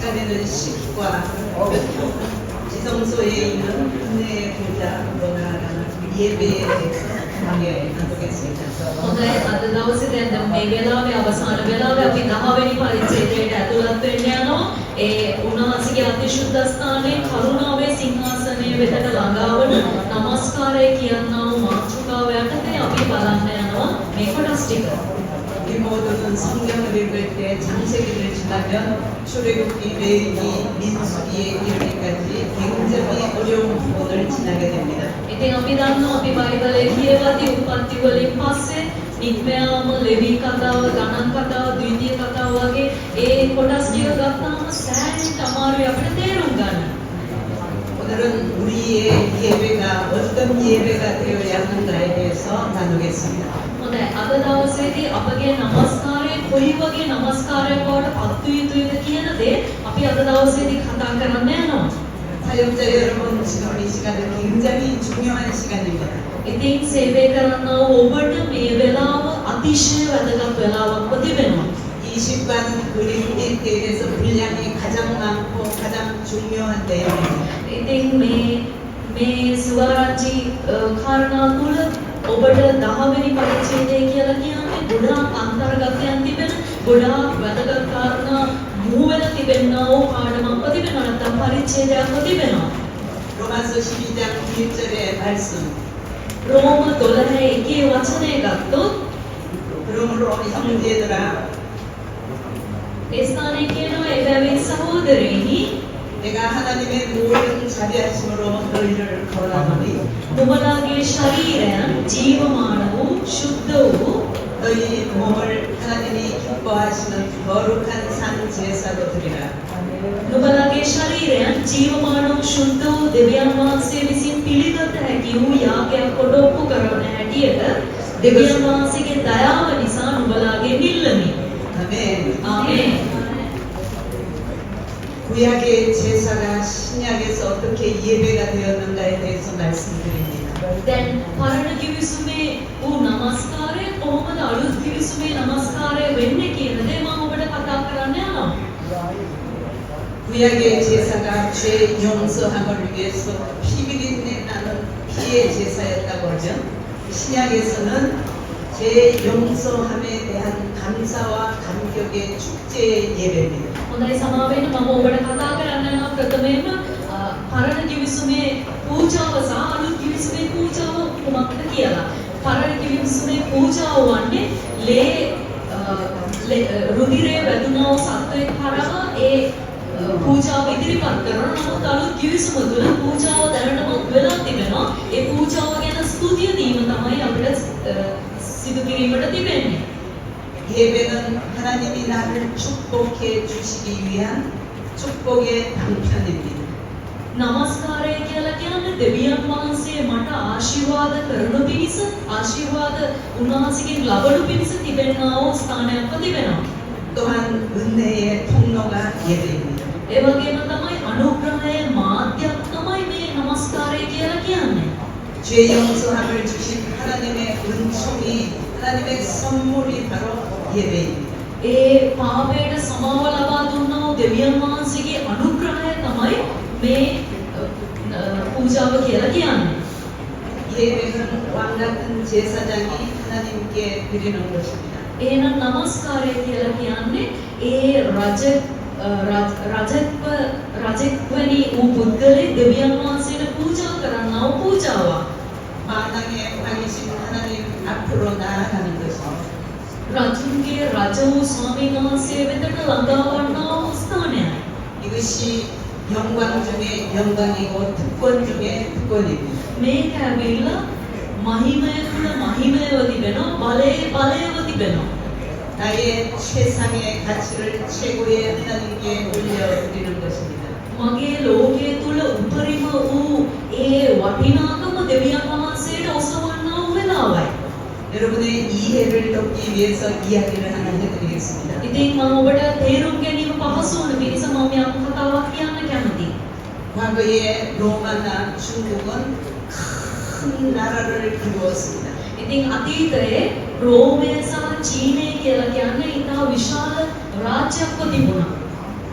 시간에는 식과 지성소에 있는 은혜의 보좌로 나아가는 예배에 대해서 강의하겠습니다. හොඳයි අද දවසේ දැන් මේ වෙලාවේ අවසාන වෙලාවේ අපි 10 වෙනි පරිච්ඡේදයට ඇතුළත් වෙන්න යනවා. ඒ උන්වහන්සේගේ අතිශුද්ධ ස්ථානයේ කරුණාවේ සිංහාසනය වෙතට ළඟාවන নমස්කාරය කියනා වූ මාතෘකාව යටතේ අපි බලන්න යනවා මේ කොටස් ටික. 우리 모두는 성경을 읽을 때 창세기를 지나면 출애굽기, 레위기, 민수기에 이르기까지 굉장히 어려운 부분을 지나게 됩니다. ඉතින් අපි දන්නවා අපි බයිබලයේ කියවදී උපත්ති වලින් පස්සේ නික්මයාම ලෙවි කතාව, ගණන් කතාව, ද්විතීය කතාව වගේ ඒ කොටස් ටික ගත්තාම සෑහෙන අමාරුයි අපිට තේරුම් ගන්න. 오늘은 우리의 예배가 어떤 예배가 되어야 하는가에 대해서 나누겠습니다. හොඳයි අද දවසේදී අපගේ নমස්කාරය කොයි වගේ নমස්කාරයක් බවට පත් විය යුතුද කියන දේ අපි අද දවසේදී කතා කරන්න යනවා. 사역자 여러분, 지금 이 시간은 굉장히 중요한 시간입니다. ඉතින් සේවය කරන්න ඔබට මේ වෙලාව අතිශය වැදගත් වෙලාවක් තිබෙනවා. 이 시간은 우리 대회에서 분량이 가장 많고 가장 중요한 때입니다. ඉතින් මේ සුවරාජි කාරණා තුල ඔබට 10 වෙනි පරිච්ඡේදය කියලා කියන්නේ ගොඩාක් අන්තර්ගතයන් තිබෙන ගොඩාක් වැදගත් කාරණා මූ වෙලා තිබෙනා වූ පාඩමක් තිබෙනවා නැත්නම් පරිච්ඡේදයක් තිබෙනවා. 로마서 12장 1절의 말씀. රෝම 12:1 වචනය ගත්තොත් 그러므로 형제들아 ඒ ස්ථානයේ කියනවා එබැවින් සහෝදරයනි 내가 하나님의 모든 자비하심으로 너희를 거론하노니 නුඹලාගේ ශරීරයන් ජීවමාන වූ ශුද්ධ වූ 너희 몸을 하나님이 기뻐하시는 거룩한 산 제사로 드리라. නුඹලාගේ ශරීරයන් ජීවමාන වූ ශුද්ධ වූ දෙවියන් වහන්සේ විසින් පිළිගත හැකි වූ යාගයක් කොට ඔප්පු කරන හැටියට දෙවියන් වහන්සේගේ දයාව නිසා නුඹලාගේ නිල්ලමි. 아멘. ආමේන්. 구약의 제사가 신약에서 어떻게 예배가 되었는가에 대해서 말씀드립니다. දැන් පරණ කිවිසුමේ වූ নমස්කාරය කොහොමද අලුත් කිවිසුමේ নমස්කාරය වෙන්නේ කියන දේ මම ඔබට කතා කරන්න යනවා. 구약의 제사가 죄 용서함을 위해서 피 비린내 나는 피의 제사였다고 하죠. 신약에서는 죄 용서함에 대한 감사와 감격의 축제의 예배입니다. හොඳයි සමා වෙන්න මම ඔබට කතා කරන්න යනවා ප්‍රථමයෙන්ම පරණ කිවිසුමේ පූජාව සහ අලුත් කිවිසුමේ පූජාව කොහොමද කියලා. පරණ කිවිසුමේ පූජාව වන්නේ රුධිරය වැදුනා වූ සත්වයෙක් හරහා ඒ පූජාව ඉදිරිපත් කරනවා. නමුත් අලුත් කිවිසුම තුළ පූජාව දැනටමත් වෙලා තිබෙනවා. ඒ පූජාව ගැන ස්තුතිය දීම තමයි අපිට සිදු කිරීමට තිබෙන්නේ. 예배는 하나님이 나를 축복해 주시기 위한 축복의 방편입니다. නමස්කාරය කියලා කියන්නේ දෙවියන් වහන්සේ මට ආශිර්වාද කරනු පිණිස ආශිර්වාද උන්වහන්සේගෙන් ලබනු පිණිස තිබෙනා වූ ස්ථානයක් තිබෙනවා. 또한 은혜의 통로가 예배입니다. ඒ වගේම තමයි අනුග්‍රහයේ මාධ්‍යයක් තමයි මේ නමස්කාරය කියලා කියන්නේ. 죄 용서함을 주신 하나님의 은총이 하나님의 선물이 바로 예배입니다. ඒ පාපයට සමාව ලබා දුන්නා වූ දෙවියන් වහන්සේගේ අනුග්‍රහය තමයි මේ පූජාව කියලා කියන්නේ. 예배는 왕 같은 제사장이 하나님께 드리는 것입니다. එහෙනම් නමස්කාරය කියලා කියන්නේ ඒ රජෙක්වනි වූ පුද්ගලෙක් දෙවියන් වහන්සේට පූජා කරන්නා වූ පූජාවක්. 만왕의 왕이신 하나님 앞으로 나아가는 것입니다. රජුන්ගේ රජ වූ ස්වාමීන් වහන්සේ වෙතට ළඟා වන්නා වූ ස්ථානයයි. 이것이 영광 중에 영광이고 특권 중에 특권입니다. මේක ඇවිල්ලා මහිමය තුළ මහිමයව තිබෙනවා, බලයව තිබෙනවා. 나의 최상의 가치를 최고의 하나님께 올려드리는 것입니다. මගේ ලෝකයේ තුල උපරිම වූ ඒ වටිනාකම දෙවියන් වහන්සේට ඔසවන්නා වූ වෙලාවයි. 여러분의 이해를 돕기 위해서 이야기를 하나 해드리겠습니다. ඉතින් මම ඔබට තේරුම් ගැනීම පහසු වන පිණිස මම යම් කතාවක් කියන්න කැමතියි. 과거에 로마나 중국은 큰 나라를 이루었습니다. ඉතින් අතීතයේ රෝමය සහ චීනය කියලා කියන්නේ ඉතා විශාල රාජ්‍යයක් තිබුණා.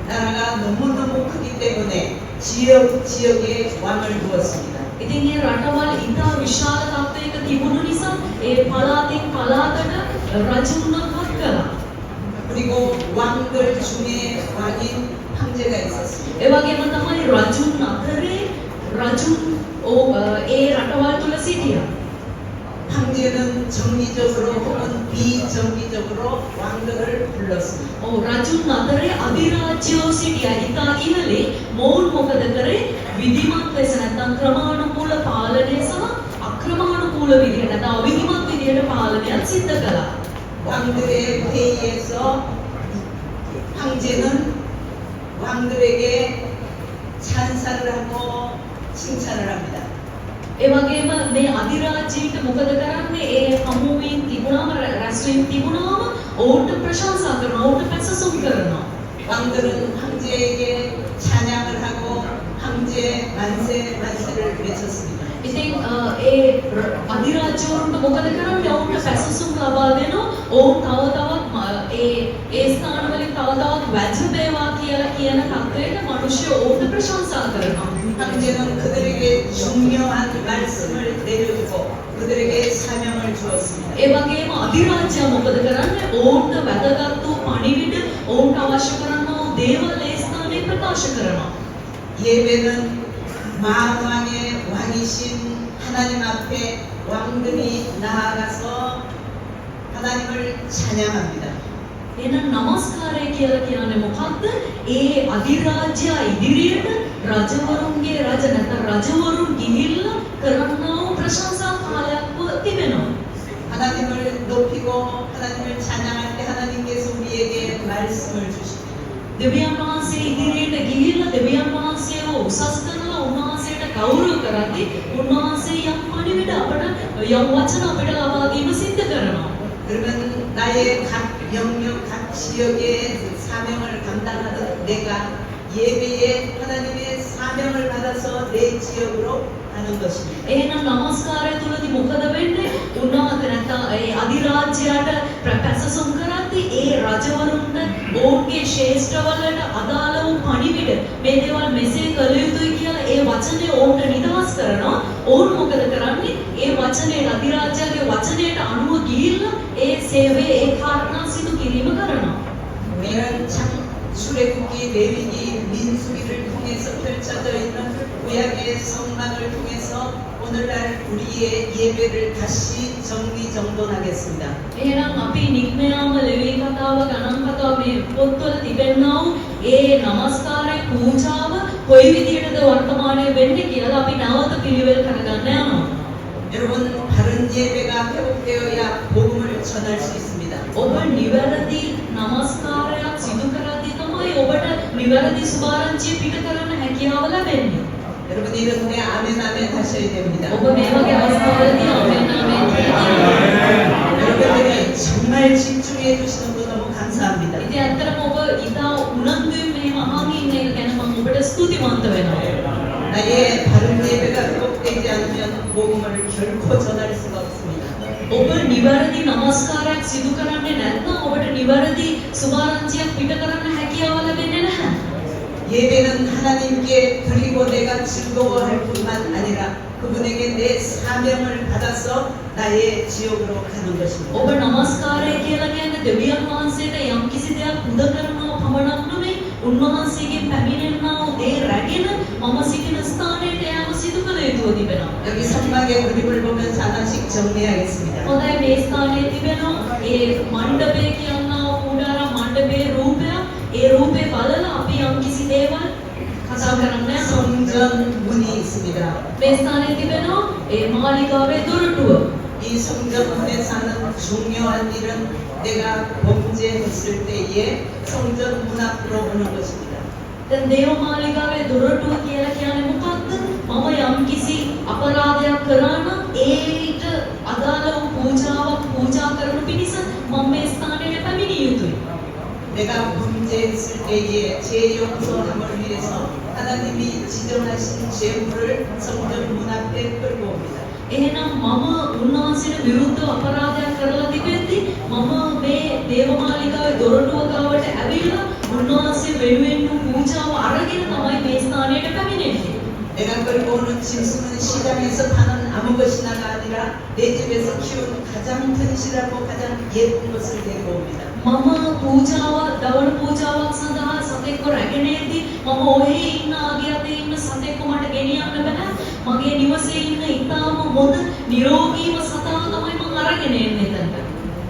나라가 너무너무 크기 때문에 지역에 왕을 두었습니다. ඉතින් මේ රටවල් ඉතා විශාල තත්ත්වයක තිබුණු නිසා ඒ පළාතින් පළාතට රජුන්ව පත් කළා. 그리고 왕들 중에 왕인 황제가 있었습니다. ඒ වගේම තමයි රජුන් අතරේ රජුන් ඒ රටවල් තුල සිටියා. 황제는 정기적으로 혹은 비정기적으로 왕들을 불렀습니다. රජුන් අතරේ අධිරාජ්‍යෝ සිටියා. ඉතා ඉහළේ මොවුන් මොකද කරේ? විධිමත් ලෙස නැත්නම් ක්‍රමානුකූල පාලනය සහ අක්‍රමානුකූල විදිහට නැත්නම් අවිධිමත් විදිහට පාලනයක් සිද්ධ කළා. 왕들의 회의에서 황제는 왕들에게 찬사를 하고 칭찬을 합니다. ඒ වගේම මේ අධිරාජ්‍යයට මොකද කරන්නේ? ඒ හමුවීම් තිබුණාම රැස්වීම් තිබුණාම ඔවුන්ට ප්‍රශංසා කරනවා, ඔවුන්ට පැසසුම් කරනවා. 왕들은 황제에게 찬양을 하고 황제 만세 만세를 외쳤습니다. ඉතින් ඒ අධිරාජ්‍යවරුන්ට මොකද කරන්නේ? ඔවුන්ට පැසසුම් ලබා දෙනවා. ඔවුන් තව තවත් ඒ ස්ථානවලින් තව තවත් වැජඹේවා කියලා කියන තත්ත්වයට මිනිස්සු ඔවුන්ට ප්‍රශංසා කරනවා. 황제는 그들에게 중요한 말씀을 내려주고 그들에게 사명을 주었습니다. ඒ වගේම අධිරාජ්‍යය මොකද කරන්නේ? ඔවුන්ට වැදගත් වූ පණිවිඩ, ඔවුන්ට අවශ්‍ය කරනා වූ දේවල් ඒ ස්ථානයේ ප්‍රකාශ කරනවා. 예배는 만왕의 왕이신 하나님 앞에 왕들이 나아가서 하나님을 찬양합니다. එහෙනම් නමස්කාරය කියලා කියන්නේ මොකක්ද? ඒ අධිරාජ්‍ය ඉදිරියට රජවරුන්ගේ රජ නැත්නම් රජවරුන් ගිහිල්ලා කරනා වූ ප්‍රශංසා කාලයක්ව තිබෙනවා. 하나님을 높이고 하나님을 찬양할 때 하나님께서 우리에게 말씀을 주십니다. දෙවියන් වහන්සේ ඉදිරියට ගිහිල්ලා දෙවියන් වහන්සේව උසස් කරලා උන්වහන්සේට ගෞරව කරද්දී උන්වහන්සේ යම් පණිවිඩ අපට යම් වචන අපිට ලබා දීම සිද්ධ කරනවා. 그러면 나의 각 영역, 각 지역의 사명을 감당하던 내가 예배에 하나님의 사명을 받아서 내 지역으로 가는 것입니다. එහෙනම් නමස්කාරය තුලදී මොකද වෙන්නේ? උන්වහන්සේ නැත්නම් ඒ අධිරාජ්‍යයට පැසසුම් කරද්දී ඒ රජවරුන්ට ඔවුන්ගේ ශේෂ්ඨවලට අදාළ වූ පණිවිඩ මේ දේවල් මෙසේ කළ යුතුයි කියලා ඒ වචනේ ඔවුන්ට නිදහස් කරනවා. ඔවුන් මොකද කරන්නේ? ඒ වචනේ අධිරාජ්‍යගේ වචනයට අනුව ගිහිල්ලා ඒ සේවයේ ඒ කාරණා සිදු කිරීම කරනවා. 우리는 참 출애굽기, 레위기, 민수기를 통해서 펼쳐져 있는 구약의 성막을 통해서 오늘날 우리의 예배를 다시 정리정돈하겠습니다. එහෙනම් අපි නික්මයාම ලෙවී කතාව ගණන් කතාව මේ පොත්වල තිබෙනා වූ ඒ නමස්කාරයේ පූජාව කොයි විදිහටද වර්තමානයේ වෙන්නේ කියලා අපි නැවත පිළිවෙල කරගන්න යනවා. 여러분 바른 예배가 회복되어야 복음을 전할 수 있습니다. ඔබ නිවැරදි නමස්කාරයක් සිදු කරද්දී තමයි ඔබට නිවැරදි සුභාරංචිය පිට කරන්න හැකියාව ලැබෙන්නේ. 여러분 이런 때 아멘 아멘 하셔야 됩니다. ඔබ මේ වගේ අවස්ථාවලදී ආමෙන් ආමෙන් 여러분들이 정말 집중해 주시는 거 너무 감사합니다. ඉතින් ඇත්තටම ඔබ ඉතා උනන්දුවෙන් මෙහෙම අහගෙන ඉන්න එක ගැන මම ඔබට ස්තුතිවන්ත වෙනවා. 나의 바른 예배가 회복되지 않으면 복음을 결코 전할 수가 없습니다. ඔබ නිවැරදි නමස්කාරයක් සිදු කරන්නේ නැත්නම් ඔබට නිවැරදි සුභාරංචියක් පිට කරන්න හැකියාව ලැබෙන්නේ නැහැ. 예배는 하나님께 드리고 내가 즐거워할 뿐만 아니라 그분에게 내 사명을 받아서 나의 지역으로 가는 것입니다. ඔබ නමස්කාරය කියලා කියන්නේ දෙවියන් වහන්සේට යම් කිසි දෙයක් පුද කරනවා පමණක් නෙවෙයි උන්වහන්සේගේ පැමිණෙනා වූ දේ රැගෙන මම සිටින ස්ථානයට යාම සිදු කළ යුතුව තිබෙනවා. 여기 성막의 그림을 보면서 하나씩 정리하겠습니다. හොඳයි මේ ස්ථානයේ තිබෙනවා ඒ මණ්ඩපය කියනවා කුඩාරා මණ්ඩපයේ රූපය ඒ රූපේ බලලා අපි යම් කිසි දේවල් කතා කරන්න යනවා. 성전 문이 있습니다. මේ ස්ථානයේ තිබෙනවා ඒ මාලිගාවේ දොරටුව. 이 성전문에 사는 중요한 일은 내가 범죄했을 때에 성전 문 앞으로 오는 것입니다. දැන් දේවමාලිගාවේ දොරටුව කියලා කියන්නේ මොකක්ද? මම යම් කිසි අපරාධයක් කරා නම් ඒට අදාළ වූ පූජාවක් පූජා කරනු පිණිස මම මේ ස්ථානයට පැමිණිය යුතුයි. 내가 범죄했을 때에 죄 용서함을 위해서 하나님이 지정하신 제물을 성전 문 앞에 끌고 옵니다. එහෙනම් මම උන්වහන්සේට විරුද්ධව අපරාධයක් කරලා තිබෙද්දී මම මේ දේවමාලිගාවේ දොරටුව ගාවට ඇවිල්ලා උන්වහන්සේ වෙනුවෙන් පූජාව අරගෙන තමයි මේ ස්ථානයට පැමිණෙන්නේ. 내가 끌고 오는 짐승은 시장에서 파는 아무 것이나가 아니라 내 집에서 키운 가장 튼실하고 가장 예쁜 것을 데리고 옵니다. මම පූජාව දවන පූජාවක් සඳහා සතෙක්ව රැගෙන එද්දී මම ඔහේ ඉන්න ආගේ අතේ ඉන්න සතෙක්ව මට ගෙනියන්න බෑ. මගේ නිවසේ ඉන්න ඉතාම හොඳ නිරෝගීව සතා තමයි මම අරගෙන එන්නේ එතනට.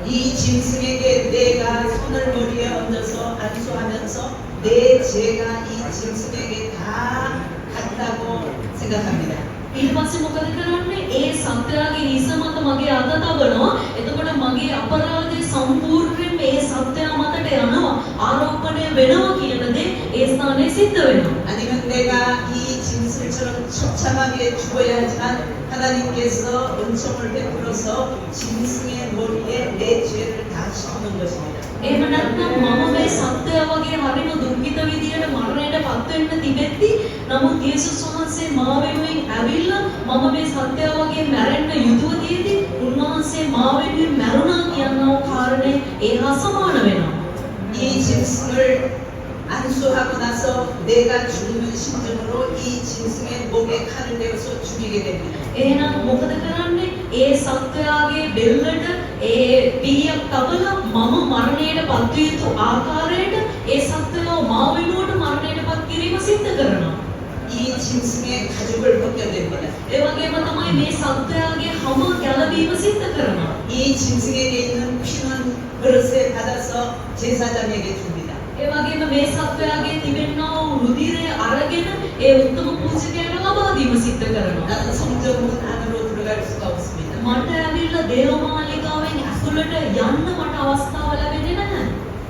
이 짐승에게 내가 손을 머리에 얹어서 안수하면서 내 죄가 이 짐승에게 다 갔다고 생각합니다. ඊට පස්සේ මොකද කරන්නේ? ඒ සත්‍යයේ හිස මත මගේ අත තබනවා. එතකොට මගේ අපරාධය සම්පූර්ණයෙන් මේ සත්‍යය මතට යනවා. ආරෝපණය වෙනවා කියන දේ ඒ ස්ථානයේ සිද්ධ වෙනවා. 아니면 내가 이 짐승처럼 처참하게 죽어야 하지만 하나님께서 은총을 베풀어서 짐승의 머리에 내 죄를 다 씌우는 것입니다. එහෙම නැත්නම් මම මේ සත්‍යය වගේ හරිම දුක්ඛිත විදියට මරණයට පත් වෙන්න තිබෙද්දි නමුත් යේසුස් වහන්සේ මා වෙනුවෙන් ඇවිල්ලා මම මේ සත්‍යය වගේ මැරෙන්න යුතුව තියෙද්දි උන්වහන්සේ මා වෙනුවෙන් මැරුණා කියනවා කාරණේ ඒ හා සමාන වෙනවා. 이 짐승을 안수하고 나서 내가 죽는 심정으로 이 짐승의 목에 칼을 대어서 죽이게 됩니다. එහෙනම් මොකද කරන්නේ? ඒ සත්‍යයේ බෙල්ලට ඒ පීයක් තබලා මම මරණයට පත් විය යුතු ආකාරයට ඒ සත්‍යව මා වෙනුවට මරණයට පත් කිරීම සිද්ධ කරනවා. 이 짐승의 가죽을 벗겨냅니다. ඒ වගේම තමයි මේ සත්‍යයේ හැම ගැලවීම සිද්ධ කරනවා. 이 짐승에게 있는 피는 그릇에 받아서 제사장에게 줍니다. ඒ වගේම මේ සත්‍යයේ තිබෙනා වූ රුධිරය අරගෙන ඒ උත්තම පූජකයාට ලබා දීම සිද්ධ කරනවා. 나는 성전문 안으로 들어갈 수가 없습니다. මට ඇවිල්ලා දේවමාලිගාවෙන් ඇතුළට යන්න මට අවස්ථාව ලැබෙන්නේ නැහැ.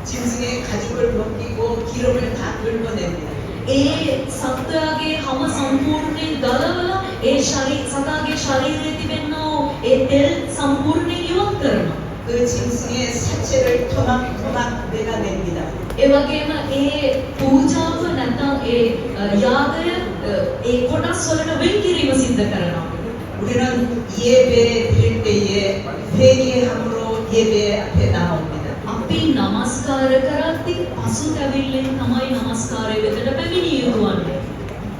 짐승의 가죽을 벗기고 기름을 다 긁어냅니다. ඒ සත්‍යයේ හැම සම්පූර්ණයෙන් ගලවලා ඒ සතාගේ ශරීරයේ තිබෙනා වූ ඒ තෙල් සම්පූර්ණයෙන් ඉවත් කරනවා. 그 짐승의 사체를 토막토막 내가냅니다. ඒ වගේම ඒ පූජාව නැත්නම් ඒ යාගය ඒ කොටස් වලට වෙන් කිරීම සිද්ධ කරනවා. 우리는 예배 드릴 때에 회개함으로 예배 앞에 나옵니다. අපි নমස්කාර කරද්දී පසුතැවිල්ලෙන් තමයි নমස්කාරය වෙතට පැමිණිය යුතු වන්නේ.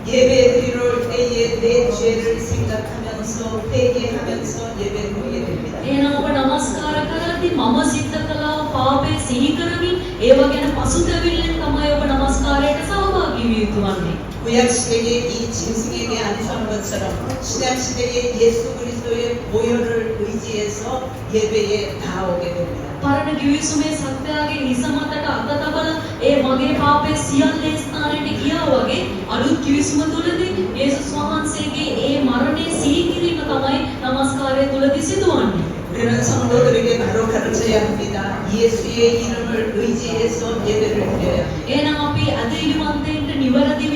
예배 드리러 올 때에 내 죄를 생각하면서 회개하면서 예배 드리게 됩니다. එහෙනම් ඔබ নমස්කාර කරද්දී මම සිද්ධ කළා පාපේ සිහි කරමින් ඒව ගැන පසුතැවිල්ලෙන් තමයි ඔබ নমස්කාරයට සහභාගී විය යුතු වන්නේ. 구약 시대에 이 짐승에게 안수한 것처럼 신약 시대에 예수 그리스도의 보혈을 의지해서 예배에 나오게 됩니다. පරණ කිවිසුමේ සත්‍යයේ හිස මතට අත තබලා ඒ මගේ පාපේ සියල්ල ස්ථානයට ගියා වගේ අලුත් කිවිසුම තුළදී යේසුස් වහන්සේගේ ඒ මරණය සිහි කිරීම තමයි নমස්කාරය තුළදී සිදුවන්නේ. 우리는 성도들에게 바로 가르쳐야 합니다. 예수의 이름을 의지해서 예배를 드려야 합니다. එහෙනම් අපි අදිලිවන්තයින්ට නිවැරදිව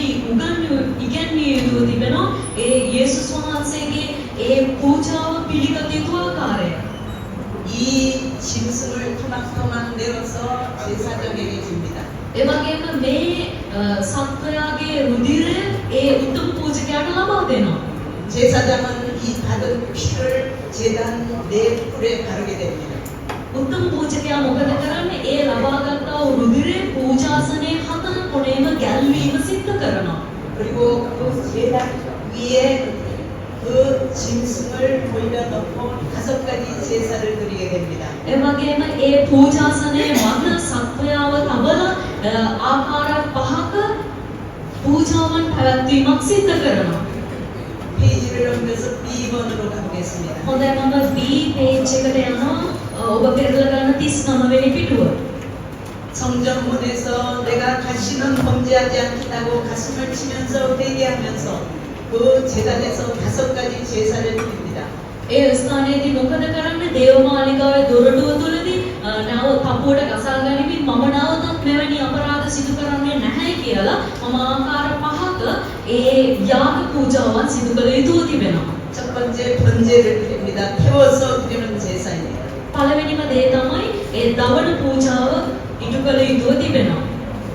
ඉගැන්විය යුතු තිබෙනවා ඒ යේසුස් වහන්සේගේ ඒ පූජාව පිළිගත යුතු ආකාරය. 이 짐승을 토막토막 내어서 제사장에게 줍니다. ඒ වගේම මේ සත්වයාගේ රුධිරය ඒ උතුම් පූජකයාට ලබා දෙනවා. 제사장은 이 받은 피를 제단 네 뿔에 바르게 됩니다. උතුම් පූජකයා මොකද කරන්නේ? ඒ ලබාගත්තා වූ රුධිරය පූජාසනයේ හතර කොණේම ගැල්වීම සිද්ධ කරනවා. 그리고 그 제단 위에 그 짐승을 올려놓고 5가지 제사를 드리게 됩니다. ඒ වගේම ඒ පූජාසනයේ මත සත්වයාව තබලා ආකාර පහක පූජාවන් පැවැත්වීමක් සිද්ධ කරනවා. 페이지를 넘겨서 B번으로 가보겠습니다. හොඳයි මම B page එකට යනවා. ඔබ පෙරලා ගන්න 39 වෙනි පිටුව. 성전문에서 내가 다시는 범죄하지 않겠다고 가슴을 치면서 회개하면서 그 제단에서 5가지 제사를 드립니다. ඒ ස්ථානයේදී මොකද කරන්නේ? දේවමාලිගාවේ දොරටුව තුලදී නැව කපුවට ගසා ගනිමින් මම නැවතත් මෙවැනි අපරාධ සිදු කරන්නේ නැහැ කියලා මම ආකාර පහක ඒ යාග පූජාවන් සිදු කළ යුතුව තිබෙනවා. 첫 번째 번제를 드립니다. 태워서 드리는 제사입니다. පළවෙනිම දේ තමයි ඒ දවන පූජාව ඉටු කළ යුතුව තිබෙනවා.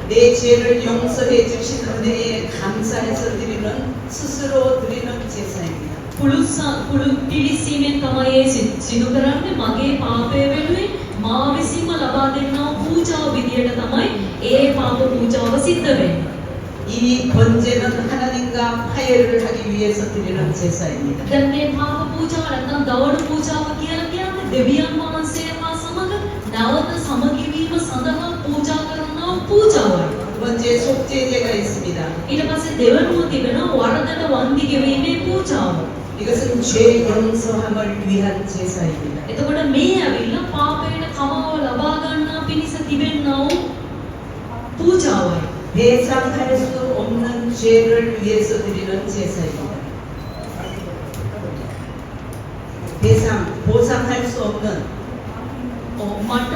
내 죄를 용서해 주신 은혜에 감사해서 드리는 스스로 드리는 제사입니다. පුළු පිළිසීමෙන් තමයි ඒ සිදු කරන්නේ මගේ පාපය වෙනුවෙන් මා විසින්ම ලබා දෙන්නා පූජාව විදියට තමයි ඒ පාප පූජාව සිද්ධ වෙන්නේ. 이 번제는 하나님과 화해를 하기 위해서 드리는 제사입니다. දැන් මේ පාප පූජාව නැත්නම් දවන පූජාව කියලා කියන්නේ දෙවියන් වහන්සේ හා සමග නැවත සමගි වීම සඳහා පූජා කරනා පූජාවයි. 두 번째 속죄제가 있습니다. ඊට පස්සේ දෙවනුව තිබෙනවා වරදට වන්දි ගෙවීමේ පූජාව. 이것은 죄 용서함을 위한 제사입니다. එතකොට මේ ඇවිල්ලා පාපයට කමාව ලබා ගන්නා පිණිස තිබෙනා වූ පූජාවයි. 배상할 수 없는 죄를 위해서 드리는 제사입니다. 보상할 수 없는 මට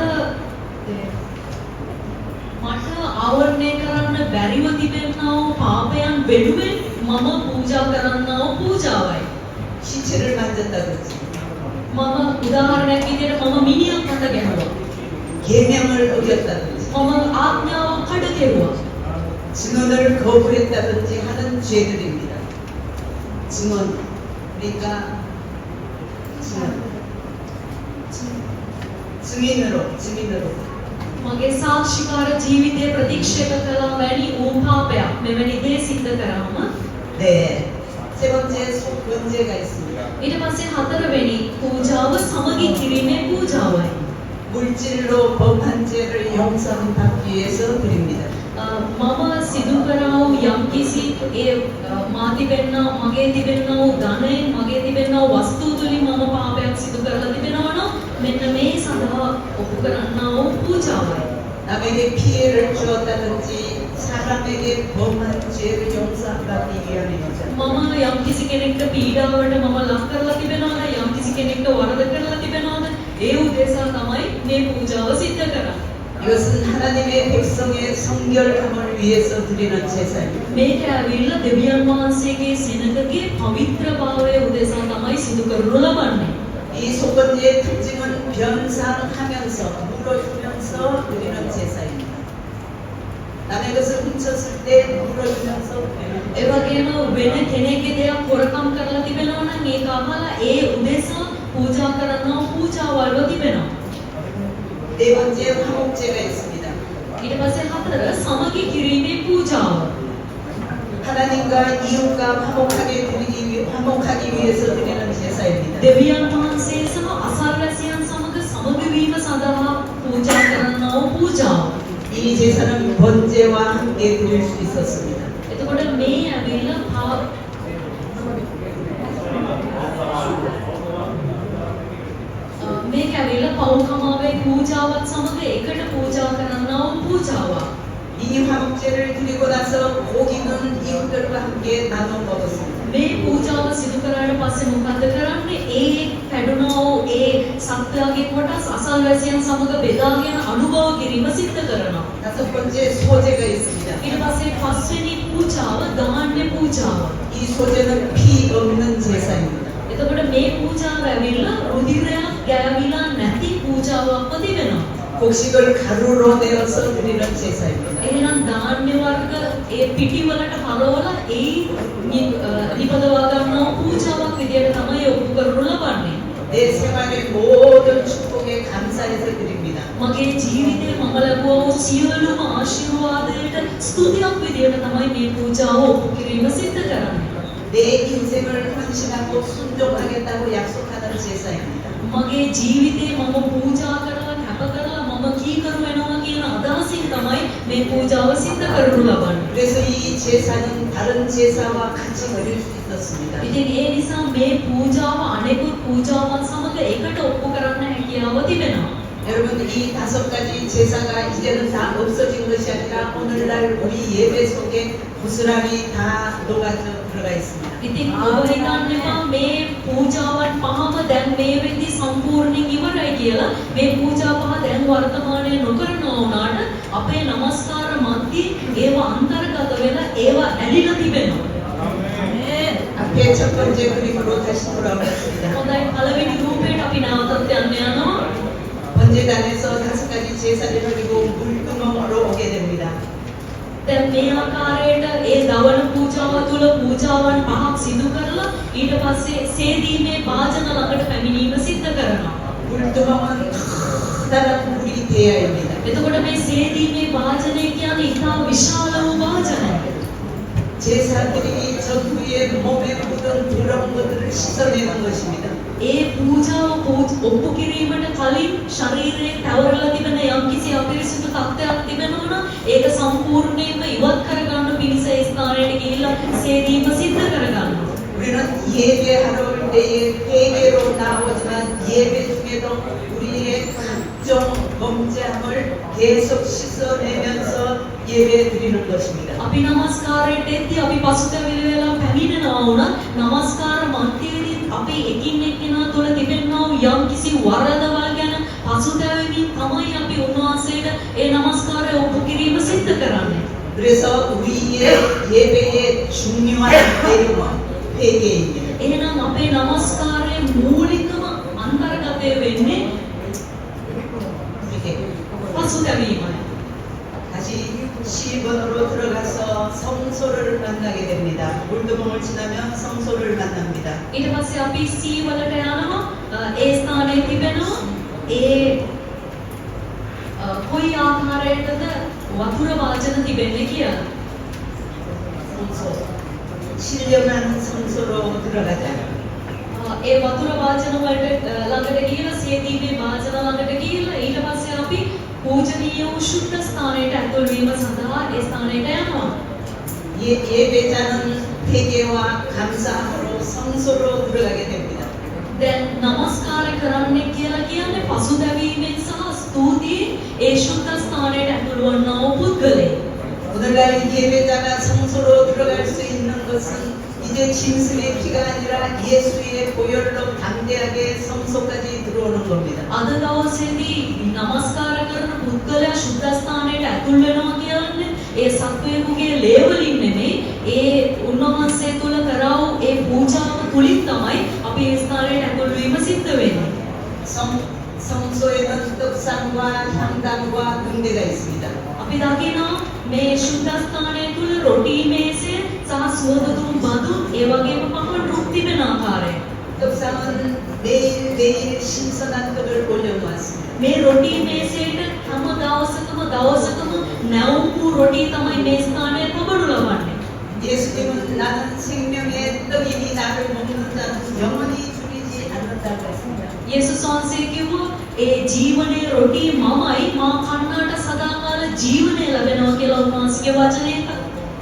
ආවරණය කරන්න බැරිව තිබෙනා වූ පාපයන් වෙනුවෙන් මම පූජා කරන්නා වූ පූජාවයි. 시체를 만졌다든지 මම උදාහරණයක් විදිහට මම මිනිහක් මට ගැහුවා. 계명을 어겼다든지 මම ආඥාව කඩ කෙරුවා. 증언을 거부했다든지 하는 죄들입니다. 증언 그러니까 증인으로 මගේ සාක්ෂිකාර ජීවිතය ප්‍රතික්ෂේප කළා වැනි වූ පාපයක් මෙවැනි දේ සිද්ධ කරාම 네. 세 번째 속건제가 있습니다. ඊට පස්සේ හතරවෙනි පූජාව සමගි කිරීමේ පූජාවයි. 물질로 범한 죄를 용서받기 위해서 드립니다. මම සිදු කරා වූ යම්කිසි මා තිබෙනා මගේ තිබෙනා වූ ධනයෙන් මගේ තිබෙනා වූ වස්තු තුලින් මම පාපයක් සිදු කරලා තිබෙනවා නම් මෙන්න මේ සඳහා ඔප්පු කරන්නා වූ පූජාවයි. 남에게 피해를 주었다든지 사람에게 범한 죄를 용서받기 위함입니다. මම යම්කිසි කෙනෙක්ට පීඩාවට මම ලක් කරලා තිබෙනවද යම්කිසි කෙනෙක්ට වරද කරලා තිබෙනවද ඒ උදෙසා තමයි මේ පූජාව සිද්ධ කරන්නේ. 이것은 하나님의 백성의 성결함을 위해서 드리는 제사입니다. මේක ඇවිල්ලා දෙවියන් වහන්සේගේ සෙනඟගේ පවිත්‍රභාවය උදෙසා තමයි සිදු කරනු ලබන්නේ. 이 속건제의 특징은 변상하면서 물어주면서 드리는 제사입니다. 남의 것을 훔쳤을 때 물어주면서 ඒ වගේම වෙන කෙනෙක්ගේ දෙයක් හොරකම් කරලා තිබෙනවා නම් ඒක අහලා ඒ උදෙසා පූජා කරනවා පූජාවල් තිබෙනවා. 네 번째 화목제가 있습니다. ඊට පස්සේ හතර සමගි කිරීමේ පූජාව. 하나님과 이웃과 화목하기 위해서 드리는 제사입니다. දෙවියන් වහන්සේ සහ අසල්වැසියන් සමග සමග වීම සඳහා පූජා කරනා වූ පූජාව. 이 제사는 번제와 함께 드릴 수 있었습니다. එතකොට මේ ඇවිල්ලා මේක ඇවිල්ලා පෞකමාවේ පූජාවත් සමග එකට පූජා කරන්නා වූ පූජාවක්. 이 화목제를 드리고 나서 고기는 이웃들과 함께 나눠 먹었습니다. මේ පූජාව සිදු කරාට පස්සේ මොකද කරන්නේ? ඒ පැඩුනා වූ ඒ සත්වයාගේ කොටස් අසල්වැසියන් සමග බෙදාගෙන අනුභව කිරීම සිද්ධ කරනවා. 다섯 번째 소제가 있습니다. ඊට පස්සේ පස්වෙනි පූජාව ධාන්‍ය පූජාව. 이 소제는 피 없는 제사입니다. එතකොට මේ පූජාව ඇවිල්ලා රුධිරයක් ගෑවිලා නැති පූජාවක් තිබෙනවා. 곡식을 가루로 내어서 드리는 제사입니다. එහෙනම් ධාන්‍ය වර්ග ඒ පිටි වලට හරවලා ඒ නිපදවා ගන්නා පූජාවක් විදියට තමයි ඔප්පු කරනු ලබන්නේ. 내 생활의 모든 축복에 감사해서 드립니다. මගේ ජීවිතේ මම ලැබුවා වූ සියලුම ආශිර්වාදයට ස්තුතියක් විදියට තමයි මේ පූජාව ඔප්පු කිරීම සිද්ධ කරන්නේ. 내 인생을 헌신하고 순종하겠다고 약속하는 제사입니다. මගේ ජීවිතේ මම පූජා කරලා කැප කරලා මම කීකරු වෙනවා කියන අදහසින් තමයි මේ පූජාව සිද්ධ කරනු ලබන්නේ. 그래서 이 제사는 다른 제사와 같이 드릴 수 있었습니다. ඉතින් ඒ නිසා මේ පූජාව අනෙකුත් පූජාවන් සමග එකට ඔප්පු කරන්න හැකියාව තිබෙනවා. 여러분 이 다섯 가지 제사가 이제는 다 없어진 것이 아니라 오늘날 우리 예배 속에 부스럼이 다 녹아져 들어가 있습니다. ඉතින් ඔබ හිතන්නේවා මේ පූජාවන් පහම දැන් මේ වෙද්දී සම්පූර්ණයෙන් ඉවරයි කියලා. මේ පූජා පහ දැන් වර්තමානයේ නොකරනවා වුණාට අපේ নমස්කාර මැදදී ඒවා අන්තර්ගත වෙලා ඒවා ඇලිලා තිබෙනවා. 앞에 첫 번째 그림으로 다시 돌아오겠습니다. හොඳයි පළවෙනි රූපයට අපි නැවතත් යන්න යනවා. 번제단에서 다섯 가지 제사를 드리고 물두멍으로 오게 됩니다. දැන් මේ ආකාරයට ඒ දවන පූජාව තුළ පූජාවන් පහක් සිදු කරලා ඊට පස්සේ සේදීමේ වාජන ළඟට පැමිණීම සිද්ධ කරනවා. 물두멍은 큰 커다란 물이 되어야 합니다. එතකොට මේ සේදීමේ වාජනය කියන්නේ ඉතා විශාල වූ වාජනයක්. 제사들이 전후에 몸에 묻은 더러운 것들을 씻어내는 것입니다. ඒ පූජාව ඔප්පු කිරීමට කලින් ශරීරයේ තවරලා තිබෙන යම්කිසි අපිරිසිදු තත්ත්වයක් තිබෙනවා නම් ඒක සම්පූර්ණයෙන්ම ඉවත් කරගන්න පිණිස ඒ ස්ථානයට ගිහිල්ලා සේදීම සිද්ධ කරගන්නවා. 우리는 예배하러 올 때에 회개로 나오지만 예배 중에도 우리의 각종 범죄함을 계속 씻어내면서 예배 드리는 것입니다. අපි නමස්කාරයට එද්දී අපි පසුතැවිලි වෙලා පැමිණෙනවා වුණත් නමස්කාර මන්ත්‍රයේදී අපි එකින් එක්කෙනා තුළ තිබෙනා වූ යම්කිසි වරදවල් ගැන පසුතැවෙමින් තමයි අපි උන්වහන්සේට ඒ නමස්කාරය ඔප්පු කිරීම සිද්ධ කරන්නේ. 그래서 우리의 예배의 중요한 내용은 회개입니다. එහෙනම් අපේ නමස්කාරයේ මූලිකම අන්තර්ගතය වෙන්නේ 회개. පසුතැවීමයි. 다시 시번으로 들어가서 성소를 만나게 됩니다. 물두멍을 지나면 성소를 만납니다. ඊට පස්සේ අපි C වලට යනවා. ඒ ස්ථානයේ තිබෙනවා ඒ කොයි ආකාරයකද වතුර වාචන තිබෙන්නේ කියලා. 성소. 신령한 성소로 들어가자. ඒ වතුර වාචන වලට ළඟට ගිහිල්ලා සියදීමේ වාචන ළඟට ගිහිල්ලා ඊට පස්සේ අපි පූජනීය වූ ශුද්ධ ස්ථානයට ඇතුල් වීම සඳහා ඒ ස්ථානයට යනවා. 예배자는 회개와 감사함으로 성소로 들어가게 됩니다. දැන් නමස්කාර කරන්නේ කියලා කියන්නේ පසුතැවීමෙන් සහ ස්තුතියෙන් ඒ ශුද්ධ ස්ථානයට ඇතුල් වන්නා වූ පුද්ගලයෙක්. 오늘날 예배자가 성소로 들어갈 수 있는 것은 이제 짐승의 피가 아니라 예수의 보혈로 담대하게 성소까지 들어오는 겁니다. අද දවසේදී නමස්කාර කරන පුද්ගලයා ශුද්ධ ස්ථානයට ඇතුල් වෙනවා කියන්නේ ඒ සත්වයෙකුගේ ලේවලින් නෙමෙයි ඒ උන්වහන්සේ තුල කරා වූ ඒ පූජාව තුලින් තමයි අපි ඒ ස්ථානයට ඇතුල් වීම සිද්ධ වෙන්නේ. 성소에는 떡상과 향단과 등대가 있습니다. අපි දකිනවා මේ ශුද්ධ ස්ථානය තුල රොටි මේසය සහ සුවඳ බඳුන් ඒ වගේම පහන් රුක් තිබෙන ආකාරය. 떡상은 매일 신선한 떡을 올려놓았습니다. මේ රොටි මේසයට හැම දවසකම නැවුම් වූ රොටි තමයි මේ ස්ථානයේ තබනු ලබන්නේ. 예수님은 나는 생명의 떡이니 나를 먹는 자는 영원히 죽이지 않는다고 했습니다. යේසුස් වහන්සේ කිව්වා ඒ ජීවනයේ රොටි මමයි මා කන්නාට සදාකාල ජීවනය ලැබෙනවා කියලා උන්වහන්සේගේ වචනයෙන්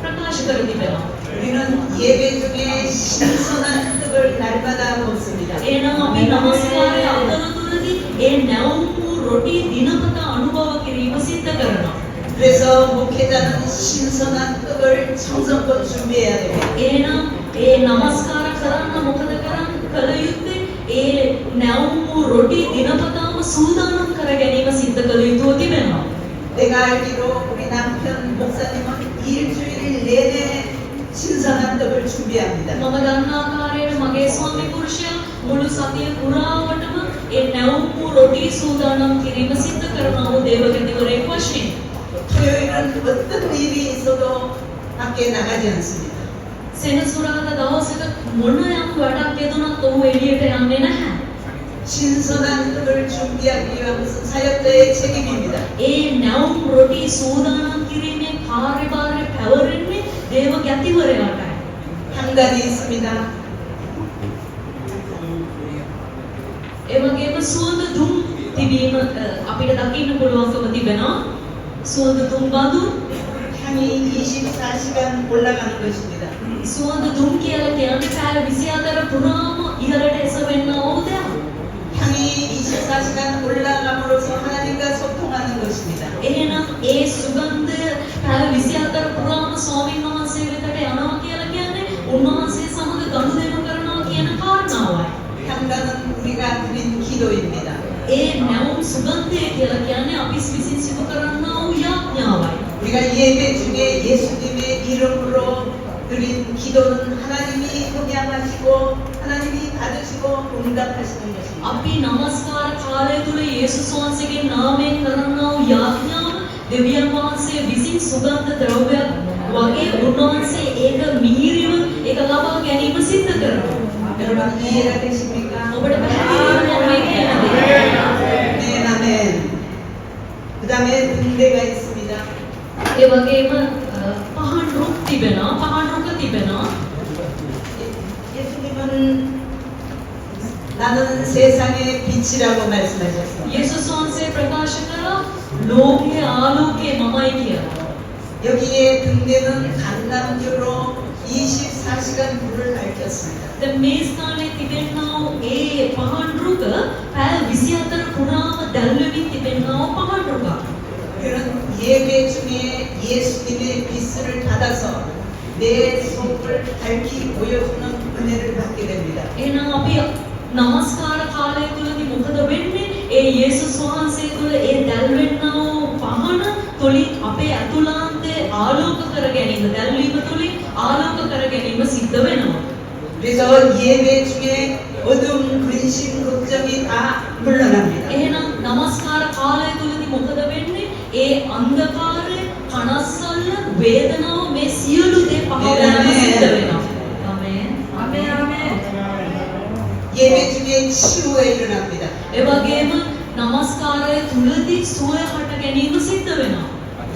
ප්‍රකාශ කර තිබෙනවා. 우리는 예배 중에 신선한 떡을 날마다 먹습니다. එහෙනම් අපි නමස්කාරය අතරතුරදී ඒ නැවුම් වූ රොටි දිනපතා අනුභව කිරීම සිද්ධ කරනවා. 그래서 목회자는 신선한 떡을 정성껏 준비해야 됩니다. එහෙනම් ඒ නමස්කාර කරන්න මොකද කළ යුත්තේ? ඒ නැවුම් වූ රොටි දිනපතාම සූදානම් කර ගැනීම සිද්ධ කළ යුතුව තිබෙනවා. 내가 알기로 우리 남편 목사님은 일주일 내내 신선한 떡을 준비합니다. මම දන්නා ආකාරයට මගේ ස්වාමි පුරුෂයා මුළු සතිය පුරාවටම ඒ නැවුම් වූ රොටි සූදානම් කිරීම සිද්ධ කරනවා වූ දේවගතිවරයෙක් වශයෙන්. 토요일은 어떤 일이 있어도 밖에 나가지 않습니다. සෙනසුරාදා දවසක මොන යම් වැඩක් යෙදුනත් ඔහු එළියට යන්නේ නැහැ. 신선한 떡을 준비하기 위한 것은 사역자의 책임입니다. ඒ නැවුම් රොටි සූදානම් කිරීමේ කාර්යභාරය පැවරෙන්නේ දේව ගැතිවරයාටයි. 한간이 있습니다. ඒ වගේම සුවඳ දුම් තිබීම අපිට දකින්න පුළුවන්කම තිබෙනවා. සුවඳ දුම් බඳුන් 향이 24시간 올라가는 것입니다. සුවඳ දුම් කියලා කියන්නේ පැය 24 පුරාම ඉහළට එසවෙන්නා වූ දෙයක්. 향이 24시간 올라감으로써 하나님과 소통하는 것입니다. එහෙනම් ඒ සුගන්ධය පැය 24 පුරාම ස්වාමීන් වහන්සේ වෙතට යනවා කියලා කියන්නේ උන්වහන්සේ සමග ගනුදෙනු කරනවා කියන කාරණාවයි. 향단은 우리가 드린 기도입니다. ඒ නැවුම් සුගන්ධය කියලා කියන්නේ අපි විසින් සිදු කරන්නා වූ යාඥාවයි. 우리가 예배 중에 예수님의 이름으로 드린 기도는 하나님이 응답하시고 하나님이 받으시고 응답하시는 것입니다. අපි නමස්කාර කාලය තුල යේසුස් වහන්සේගේ නාමයෙන් කරන්නා වූ යාඥාව දෙවියන් වහන්සේ විසින් සුගන්ධ ද්‍රව්‍යයක් වගේ උන්වහන්සේ ඒක මිහිරිව ඒක ලබා ගැනීම සිද්ධ කරනවා. 여러분 이해가 되십니까? ඔබට පැහැදිලිවම මේ කියන්නේ. 네, 아멘. තිබෙනවා, පහන් රුක තිබෙනවා. 예수님은 나는 세상의 빛이라고 말씀하셨습니다. යේසුස් වහන්සේ ප්‍රකාශ කරා ලෝකයේ ආලෝකය මමයි කියලා. 여기에 등대는 간남주로 24시간 불을 밝혔습니다. දැන් මේ ස්ථානයේ තිබෙනා වූ ඒ පහන් රුක පැය 24 පුරාම දැල්වෙමින් තිබෙනා වූ පහන් රුකක්. 그런 예배 중에 예수님의 빛을 받아서 내 속을 밝히 보여주는 은혜를 받게 됩니다. එහෙනම් අපි නමස්කාර කාලය තුලදී මොකද වෙන්නේ? ඒ යේසුස් වහන්සේ තුල ඒ දැල්වෙනා වූ පහන තුලින් අපේ අතුලාන්තය ආලෝක කර ගැනීම, දැල්වීම තුලින් ආලෝක කර ගැනීම සිද්ධ වෙනවා. 그래서 예배 중에 어둠, 근심, 걱정이 다 물러납니다. එහෙනම් නමස්කාර කාලය තුලදී මොකද වෙන්නේ? ඒ අන්ධකාරය, කනස්සල්ල, වේදනාව මේ සියලු දේ පහව යන සිද්ධ වෙනවා. ආමේන්. ආමේන් ආමේන්. 예배 중에 치유가 일어납니다. ඒ වගේම නමස්කාරය තුලදී සුවය හට ගැනීම සිද්ධ වෙනවා.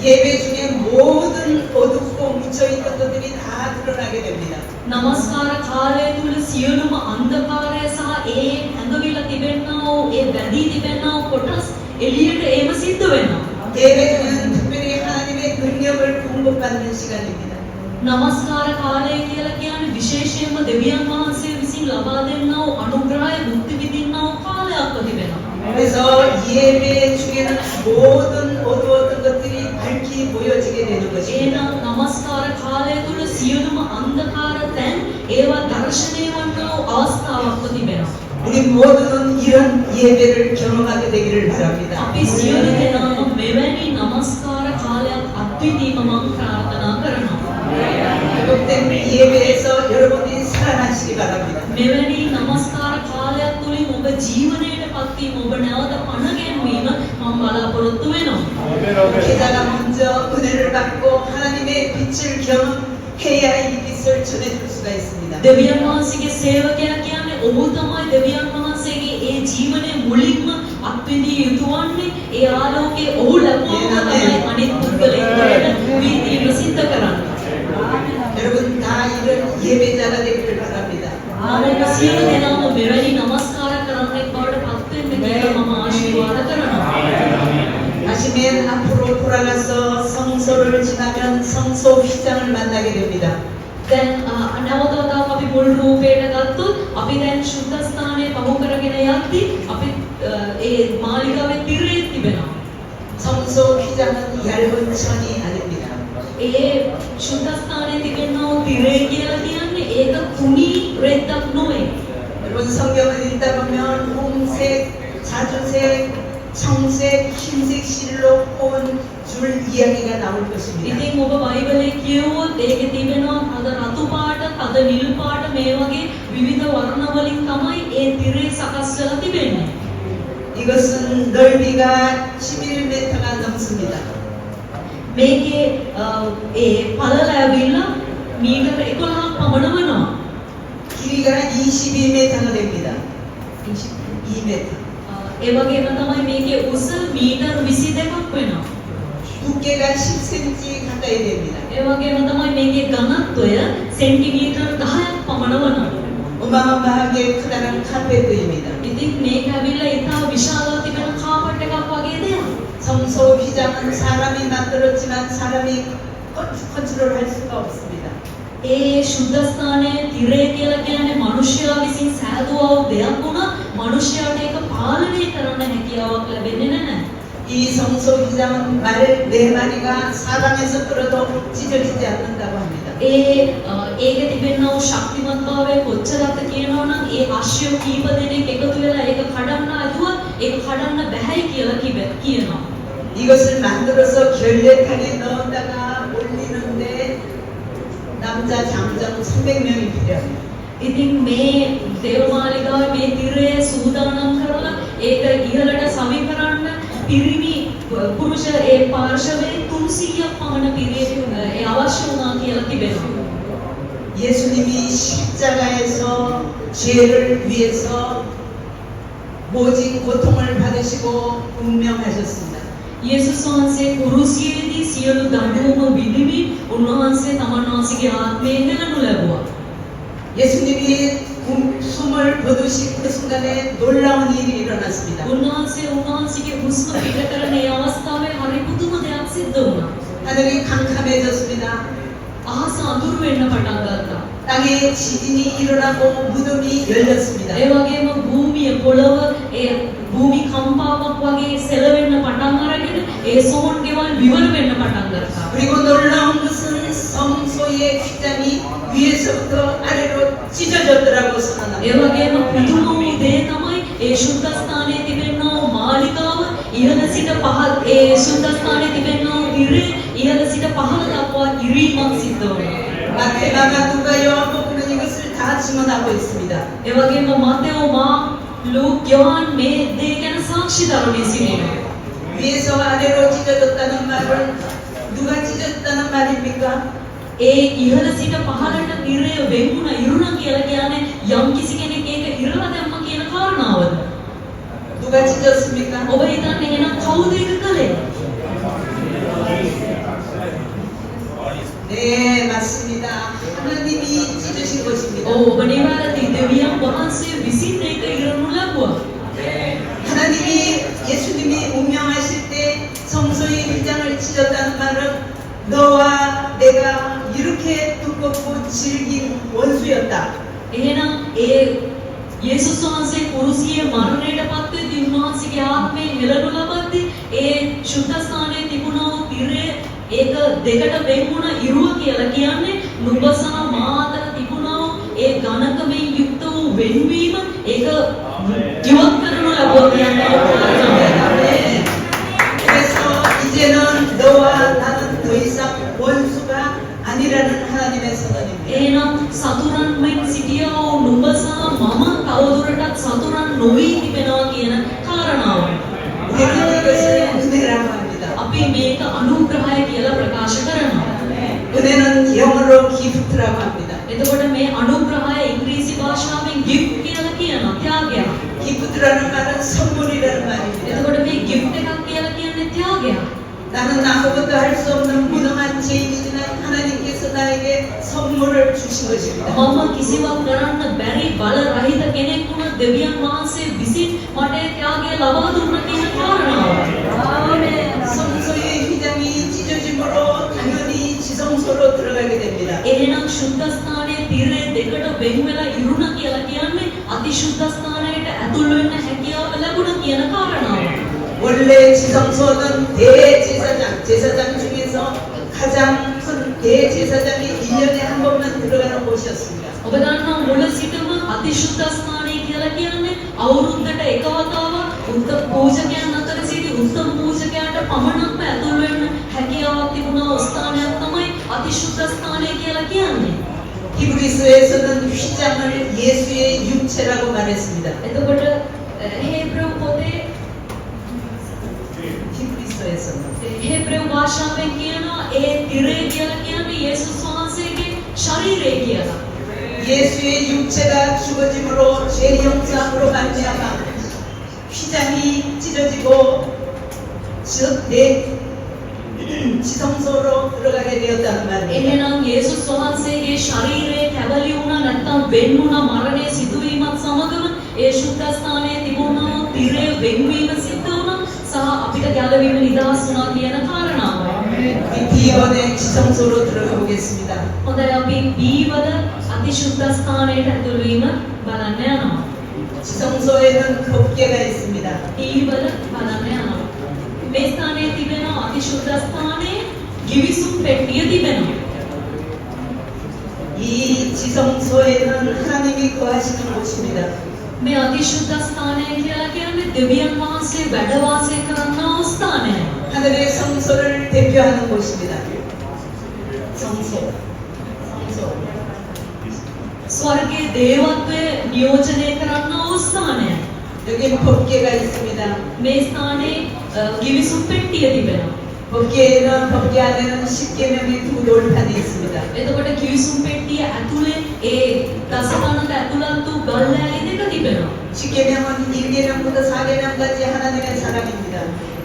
예배 중에 모든 어둡고 묻혀있던 것들이 다 드러나게 됩니다. නමස්කාර කාලය තුල සියලුම අන්ධකාරය සහ ඒ හැඟවිලා තිබෙනා වූ ඒ වැදී තිබෙනා වූ කොටස් එළියට ඒම සිද්ධ වෙනවා. 예배는 특별히 하나님의 능력을 공급받는 시간입니다. නමස්කාර කාලය කියලා කියන්නේ විශේෂයෙන්ම දෙවියන් වහන්සේ විසින් ලබා දෙන්නා වූ අනුග්‍රහය මුක්ති විඳින්නා වූ කාලයක් තිබෙනවා. 그래서 예배 중에는 모든 어두웠던 것들이 밝히 보여지게 되는 것입니다. එහෙනම් නමස්කාර කාලය තුල සියලුම අන්ධකාර තැන් ඒවා දර්ශනය වන්නා වූ අවස්ථාවක් තිබෙනවා. 우리 모두는 이런 예배를 경험하게 되기를 바랍니다. අපි සියලු දෙනාම මෙවැනි නමස්කාර කාලයක් අත්විඳීම මම ප්‍රාර්ථනා කරනවා. 회복된 예배에서 여러분이 살아나시기 바랍니다. මෙවැනි නමස්කාර කාලයක් තුලින් ඔබ ජීවනයට පත්වීම, ඔබ නැවත පණ ගැන්වීම මම බලාපොරොත්තු වෙනවා. 기자가 먼저 은혜를 받고 하나님의 빛을 경험해야 이 빛을 전해줄 수가 있습니다. දෙවියන් වහන්සේගේ සේවකයා කියන්නේ ඔහු තමයි දෙවියන් වහන්සේගේ ඒ ජීවනයේ මුලින්ම අත්විඳිය යුතු වන්නේ. ඒ ආලෝකයේ ඔහු ලැබුවම තමයි අනිත් පුද්ගලයන්ට වීදීම සිද්ධ කරන්නේ. 여러분 다 이런 예배자가 되기를 바랍니다. ආරම්භ සියලු දෙනාම මෙවැනි නමස්කාර කරන්නෙක් බවට පත් වෙන්න කියලා මම ආශිර්වාද කරනවා. 가시면 앞으로 돌아가서 성소를 지나면 성소 휘장을 만나게 됩니다. දැන් නැවතවතාවක් අපි මුල් රූපයට ගත්තොත් අපි දැන් ශුද්ධ ස්ථානයේ පහු කරගෙන යද්දී අපි ඒ මාලිගාවේ තිරේ තිබෙනවා. 성소 휘장은 얇은 천이 아닙니다. ඒ ශුද්ධ ස්ථානයේ තිබෙනා වූ තිරේ කියලා කියන්නේ ඒක තුනී රෙද්දක් නෙවෙයි. 여러분 성경을 읽다 보면 홍색, 자주색, 청색, 흰색 실로 온 줄 이야기가 나올 것입니다. ඉතින් ඔබ බයිබලයේ කියවුවොත් ඒකේ තිබෙනවා අද රතු පාට, අද නිල් පාට මේ වගේ විවිධ වර්ණ වලින් තමයි ඒ තිරේ සකස් වෙලා තිබෙන්නේ. 이것은 넓이가 11m가 넘습니다. මේකේ ඒ පළල ඇවිල්ලා මීටර 11ක් පමණ වෙනවා. 길이가 22m가 됩니다. 22m. ඒ වගේම තමයි මේකේ උස මීටර 22ක් වෙනවා. 두께가 10cm 가까이 됩니다. ඒ වගේම තමයි මේකේ ඝනත්වය සෙන්ටිමීටර 10ක් පමණ වෙනවා. 어마어마하게 크다는 카페트입니다. ඉතින් මේක ඇවිල්ලා ඉතා විශාලව තිබෙන කාපට් එකක් වගේ දෙයක්. 성소 휘장은 사람이 만들었지만 사람이 컨트롤할 수가 없습니다. ඒ ශුද්ධ ස්ථානයේ තිරය කියලා කියන්නේ මිනිසයා විසින් සෑදුවා වූ දෙයක් වුණා මිනිසයාට ඒක පාලනය කරන්න හැකියාවක් ලැබෙන්නේ නැහැ. 이 성소 휘장은 말 4마리가 사방에서 끌어도 찢어지지 않는다고 합니다. ඒකේ තිබෙනා වූ ශක්තිමත් භාවය කොච්චරද කියනවා නම් ඒ අශ්වය කීප දෙනෙක් එකතු වෙලා ඒක කඩන්න හදුවත් ඒක කඩන්න බැහැයි කියලා කියනවා. 이것을 만들어서 결례탕에 넣었다가 올리는데 남자 장정 300명이 필요합니다. ඉතින් මේ දේවමාලිගාවේ මේ තිරය සූදානම් කරලා ඒක ඉහළට සවි කරන්න පිරිමි පුරුෂ ඒ පාර්ශවයේ 300ක් පමණ පිරිය ඒ අවශ්‍ය වුණා කියලා තිබෙනවා. 예수님이 십자가에서 죄를 위해서 모진 고통을 받으시고 운명하셨습니다. යේසුස් වහන්සේ කුරුසියේදී සියලු දඬුවම විඳිමින් උන්වහන්සේ තමන් වහන්සේගේ උන්වහන්සේගේ ආත්මයෙන් හෙළනු ලැබුවා. 예수님이 숨을 거두신 그 순간에 놀라운 일이 일어났습니다. උන්වහන්සේගේ හුස්ම පිට කරන ඒ අවස්ථාවේ හරි පුදුම දෙයක් සිද්ධ වුණා. 하늘이 캄캄해졌습니다. අහස අඳුරු වෙන්න පටන් ගත්තා. 땅에 지진이 일어나고 무덤이 열렸습니다. ඒ වගේම භූමිය පොළව ඒ භූමි කම්පාවක් වගේ සෙලවෙන්න පටන් අරගෙන ඒ සෝන් ගෙවල් විවර වෙන්න පටන් ගත්තා. 그리고 놀라운 것은 성소의 휘장이 위에서부터 아래로 찢어졌더라고 ඒ 선언합니다. වගේම පුදුම වූ දේ තමයි ඒ ශුද්ධ ස්ථානයේ තිබෙනා මාලිකාව ඉහළ සිට පහළ ඒ ශුද්ධ ස්ථානයේ තිබෙනා ඉරේ ඉහළ සිට පහළ දක්වා ඉරීමක් සිද්ධ වුණා. 마태마가 누가 요한복음은 이것을 다 증언하고 있습니다. ඒ වගේම මතෙව් මාක් ලූක් යොහන් මේ දේ ගැන සාක්ෂි දරමින් සිටිනවා. 위에서 아래로 찢어졌다는 말은 누가 찢었다는 말입니까? ඒ ඉහළ සිට පහළට ඉරය වෙන්ුණා ඉරුණා කියලා කියන්නේ යම් කිසි කෙනෙක් ඒක ඉරලා දැම්ම කියන කාරණාවද? 누가 찢었습니까? ඔබ හිතන්නේ එහෙනම් කවුද ඒක කළේ? 네, 맞습니다. 하나님이 찢으신 것입니다. ඔබ නිවැරදි දෙවියන් වහන්සේ විසින් ඒක ඉරනු ලැබුවා. 하나님이 예수님이 운명하실 때 성소의 휘장을 찢었다는 말은 너와 내가 이렇게 두껍고 질긴 원수였다. එහෙනම් ඒ යේසුස් වහන්සේ කුරුසියේ මරණයට පත් වෙද්දී උන්වහන්සේගේ ආත්මයෙන් හෙළනු ලබද්දී ඒ ශුද්ධ ස්ථානයේ තිබුණා වූ තිරය ඒක දෙකට වෙන් වුණ ඉරුව කියලා කියන්නේ නුඹ සහ මා අතර තිබුණා වූ ඒ ඝනකමෙන් යුක්ත වූ වෙන්වීම ඒක ජීවත් කරනු ලැබුවා කියන්නේ 아멘. 그래서 이제는 너와 나는 더 이상 원수가 아니라는 하나님의 선언입니다. එහෙනම් සතුරන් මෙන් සිටියා වූ නුඹ සහ මම තවදුරටත් සතුරන් නොවී තිබෙනවා කියන කාරණාව. 우리는 이것을 은혜라고 합니다. අපි මේක අනුග්‍රහය කියලා ප්‍රකාශ කරනවා. 은혜는 영어로 기프트라고 합니다. එතකොට මේ අනුග්‍රහය ඉංග්‍රීසි භාෂාවෙන් gift කියලා කියනවා ත්‍යාගයක්. 기프트라는 말은 선물이라는 말입니다. එතකොට මේ gift එකක් කියලා කියන්නේ ත්‍යාගයක්. 나는 아무것도 할 수 없는 무능한 죄인이지만 하나님께서 나에게 선물을 주신 것입니다. මම කිසිවක් කරන්න බැරි බල රහිත කෙනෙක් වුණ දෙවියන් වහන්සේ විසින් මට ඒ ත්‍යාගය ලබා දුන්න කියන කාරණාව. 성소의 휘장이 찢어짐으로 당연히 지성소로 들어가게 됩니다. එහෙනම් ශුද්ධ ස්ථානයේ තිරේ දෙකට වෙන් වෙලා ඉරුණ කියලා කියන්නේ අතිශුද්ධ ස්ථානයට ඇතුල් වෙන්න හැකියාව ලැබුණ කියන කාරණාව. 원래 지성소는 대제사장, 제사장 중에서 가장 큰 대제사장이 1년에 한 번만 들어가는 곳이었습니다. ඔබ දන්නවා මුල සිටම අතිශුද්ධ ස්ථානය කියලා කියන්නේ අවුරුද්දට එක වතාවක් උත්තම පූජකයන් අතර සිටි උත්තම පූජකයාට පමණක්ම ඇතුල් වෙන්න හැකියාවක් තිබුණා ස්ථානයක් තමයි අතිශුද්ධ ස්ථානය කියලා කියන්නේ. 히브리서에서는 휘장을 예수의 육체라고 말했습니다. එතකොට හේබ්‍රව පොතේ 히브리서에서는 හේබ්‍රව භාෂාවෙන් කියනවා ඒ තිරේ කියලා කියන්නේ යේසුස් වහන්සේගේ ශරීරය කියලා. 예수의 육체가 죽어짐으로 죄 형상으로 말미암아 휘장이 찢어지고 지성소로 들어가게 되었다는 말입니다. එහෙනම් යේසුස් වහන්සේගේ ශරීරයේ කැවලි වුණා නැත්නම් වෙන් වුණා මරණය සිදුවීමත් සමගම ඒ ශුද්ධ ස්ථානයේ තිබුණා තිරේ වෙන්වීම සිද්ධ වුණා සහ අපිට ගැලවීම නිදහස් වුණා කියන කාරණාව. 우리 B번의 지성소로 들어가 보겠습니다. හොඳයි අපි B-වල අතිශුද්ධ ස්ථානයට ඇතුල් වීම බලන්න යනවා. 지성소에는 법궤가 있습니다. B-වල බලන්න යනවා. මේ ස්ථානයේ තිබෙන අතිශුද්ධ ස්ථානයේ ගිවිසුම් පෙට්ටිය තිබෙනවා. 이 지성소에는 하나님이 거하시는 곳입니다. මේ අතිශුද්ධ ස්ථානය කියලා කියන්නේ දෙවියන් වහන්සේ වැඩ වාසය කරනා වූ ස්ථානය. 하늘의 성소를 대표하는 곳입니다. 성소. ස්වර්ගයේ දේවත්වය නියෝජනය කරනා වූ ස්ථානය. 여기 법궤가 있습니다. මේ ස්ථානයේ ගිවිසුම් පෙට්ටිය තිබෙනවා. 법궤에는 법궤 안에는 10계명의 두 돌판이 있습니다. එතකොට ගිවිසුම් පෙට්ටිය ඇතුලේ ඒ දසකණට ඇතුළත් වූ ගල්ලෑලි දෙක තිබෙනවා. 10계명은 1계명부터 4계명까지 하나님의 사람입니다.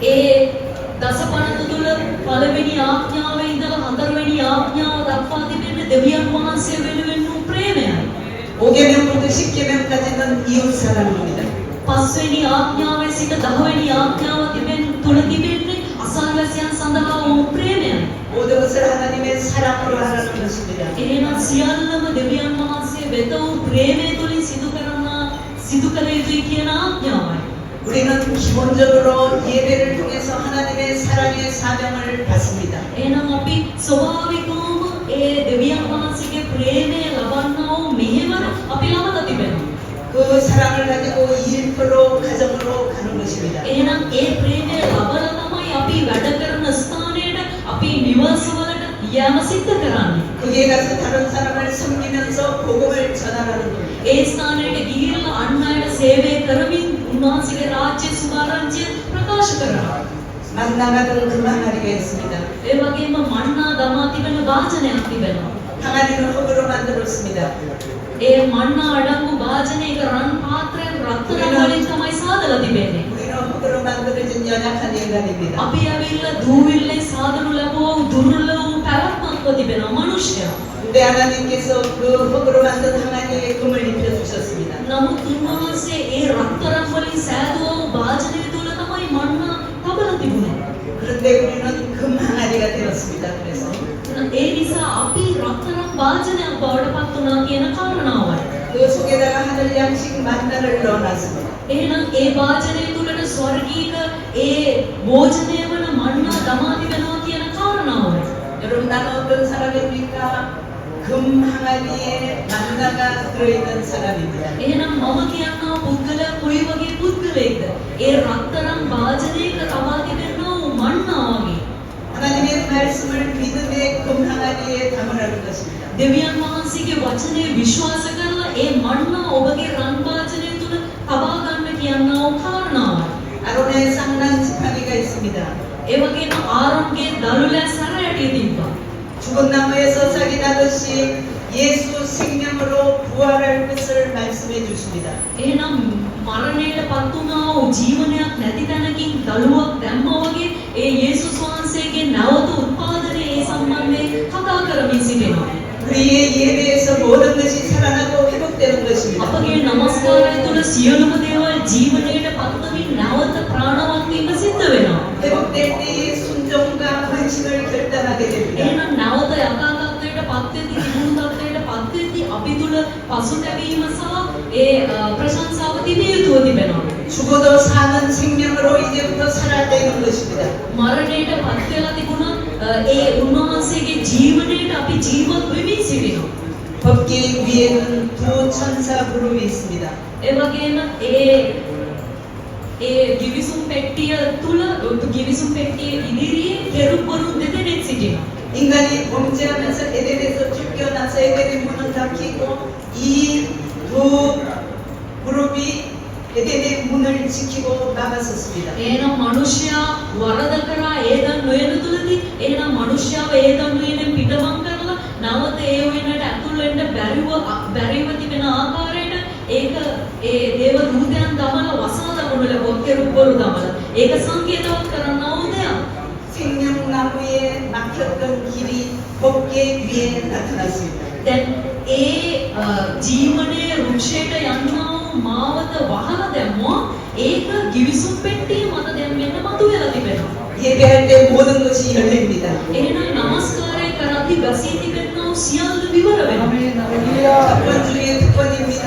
ඒ දසපනත තුල පළවෙනි ආඥාවේ ඉඳලා හතරවෙනි ආඥාව දක්වා තිබෙන්නේ දෙවියන් වහන්සේ වෙනුවෙන් වූ ප්‍රේමයයි. 5계명부터 10계명까지는 이웃 사랑입니다. පස්වෙනි ආඥාවේ සිට 10වෙනි ආඥාව තුල තිබෙන්නේ අසල්වැසියන් සඳහා වූ ප්‍රේමයයි. 모든 것을 하나님의 사랑으로 하라는 것입니다. එහෙනම් සියල්ලම දෙවියන් වහන්සේ වෙත වූ ප්‍රේමය තුලින් සිදු කළ යුතුයි කියන ආඥාවයි. 우리는 기본적으로 예배를 통해서 하나님의 사랑의 사명을 받습니다. එහෙනම් අපි ස්වභාවිකවම ඒ දෙවියන් වහන්සේගේ ප්‍රේමය ලබන්නා වූ මෙහෙවර අපි ළඟ තිබෙනවා. 그 사랑을 가지고 일터로 가정으로 가는 것입니다. එහෙනම් ඒ ප්‍රේමය ලබලා තමයි අපි වැඩ කරන ස්ථානයට අපි නිවසවලට යාම සිද්ධ කරන්නේ. 거기에 가서 다른 사람을 섬기면서 복음을 전하라는 겁니다. ඒ ස්ථානයට ගිහිල්ලා අන් අයට සේවය කරමින් උන්වහන්සේගේ රාජ්‍ය සුභාරංචිය ප්‍රකාශ කරනවා. 만나가던 그 항아리가 있습니다. ඒ වගේම මන්නා දමා තිබෙන වාචනයක් තිබෙනවා. 항아리는 흙으로 만들었습니다. ඒ මන්නා අඩංගු වාචනයක රන් පාත්‍රයක් රත්තරන් වලින් තමයි සාදලා තිබෙන්නේ. 우리는 흙으로 만들어진 연약한 인간입니다. අපි ඇවිල්ලා දූවිල්ලේ සාදනු ලැබුව දුර්වල වූ පැවැත්මක්ව තිබෙනවා මනුෂ්‍යයා. 근데 하나님께서 그 흙으로 만든 항아리에 금을 입혀주셨습니다. නමුත් උන්වහන්සේ ඒ රත්තරන් වලින් සෑදුව වූ වාචනය තුල තමයි මන්නා තබලා තිබුණේ. 그런데 우리는 금 항아리가 되었습니다. 그래서 ඒ නිසා අපි රත්තරන් වාචනයක් බවට පත් වුණා කියන කාරණාවයි. 그 속에다가 하늘 양식 만나를 넣어놨습니다. එහෙනම් ඒ වාචනය තුලට ස්වර්ගීක ඒ භෝජනය වන මන්නා දමා තිබෙනවා කියන කාරණාවයි. 여러분 나는 어떤 사람입니까? 금 항아리에 만나가 들어있는 사람입니다. එහෙනම් මම කියනවා පුද්ගලයා කොයි වගේ පුද්ගලයෙක්ද? ඒ රත්තරන් වාචනයක තබා තිබෙනා වූ මන්නා වගේ. 하나님의 말씀을 믿음의 금 항아리에 담으라는 것입니다. දෙවියන් වහන්සේගේ වචනය විශ්වාස කරලා ඒ මන්නා ඔබගේ රන් වාචනය තුල තබා ගන්න කියනවා වූ කාරණාවයි. 아론의 쌍난 지팡이가 있습니다. ඒ වගේම ආරෝන්ගේ දළුලෑ සැරයටිය තිබ්බා. 죽은 나무에서 싹이 나듯이 예수 생명으로 부활할 것을 말씀해 주십니다. එහෙනම් මරණයට පත් වුණා වූ ජීවනයක් නැති තැනකින් දළුවක් දැම්මා වගේ ඒ යේසුස් වහන්සේගේ නැවත උත්පාදනයේ ඒ සම්බන්ධයෙන් කතා කරමින් සිටිනවා. 우리의 예배에서 모든 것이 살아나고 회복되는 것입니다. අපගේ නමස්කාරය තුළ සියලුම දේවල් ජීවනයට පත්වමින් නැවත ප්‍රාණවත් වීම සිද්ධ වෙනවා. 회복될 때의 순종과 헌신을 결단하게 됩니다. එහෙනම් නැවත යථාර්ථයට පත්වෙද්දී දිනුණු තත්ත්වයට පත්වෙද්දී අපි තුළ පසුතැවීම සහ ඒ ප්‍රශංසාව තිබිය යුතුව තිබෙනවා. 죽어도 사는 생명으로 이제부터 살아야 되는 것입니다. මරණයට පත් වෙලා තිබුණා ඒ උන්වහන්සේගේ ජීවනයට අපි ජීවත් වෙමින් සිටිනවා. 법궤 위에는 두 천사 그룹이 있습니다. ඒ වගේම ඒ ගිවිසුම් පෙට්ටිය තුල ගිවිසුම් පෙට්ටියේ ඉදිරියේ කෙරුබ්වරුන් දෙදෙනෙක් සිටිනවා. 인간이 범죄하면서 에덴에서 쫓겨나서 에덴의 문은 닫히고 이 두 그룹이 에덴의 문을 지키고 막았었습니다. එහෙනම් මිනිසයා වරද කරා ඒදන් නොයන තුලදී එහෙනම් මිනිසයාව ඒදන් නොයනෙන් පිටමං කරලා නැවත ඒ වෙනට ඇතුල් වෙන්න බැරිව තිබෙන ආකාරයට ඒක ඒ දේව දූතයන් දමලා වසා දමනු ලැබුවා කෙරුබ්වරු දමලා. ඒක සංකේතවත් කරනවා උදයක්. 생명나무에 막혔던 길이 법궤 위에 나타났습니다. දැන් ඒ ජීවනයේ රුක්ෂයට යන්නා වූ මාවත වහලා දැම්මෝ ඒක ගිවිසුම් පෙට්ටිය මත දැම්මෙන්න මතුවලා තිබෙනවා. 예배할 때 모든 것이 열립니다. එහෙනම් නමස්කාරය කරද්දී වැසී තිබෙනා වූ සියල්ල විවර වෙනවා. 특권 중에 특권입니다.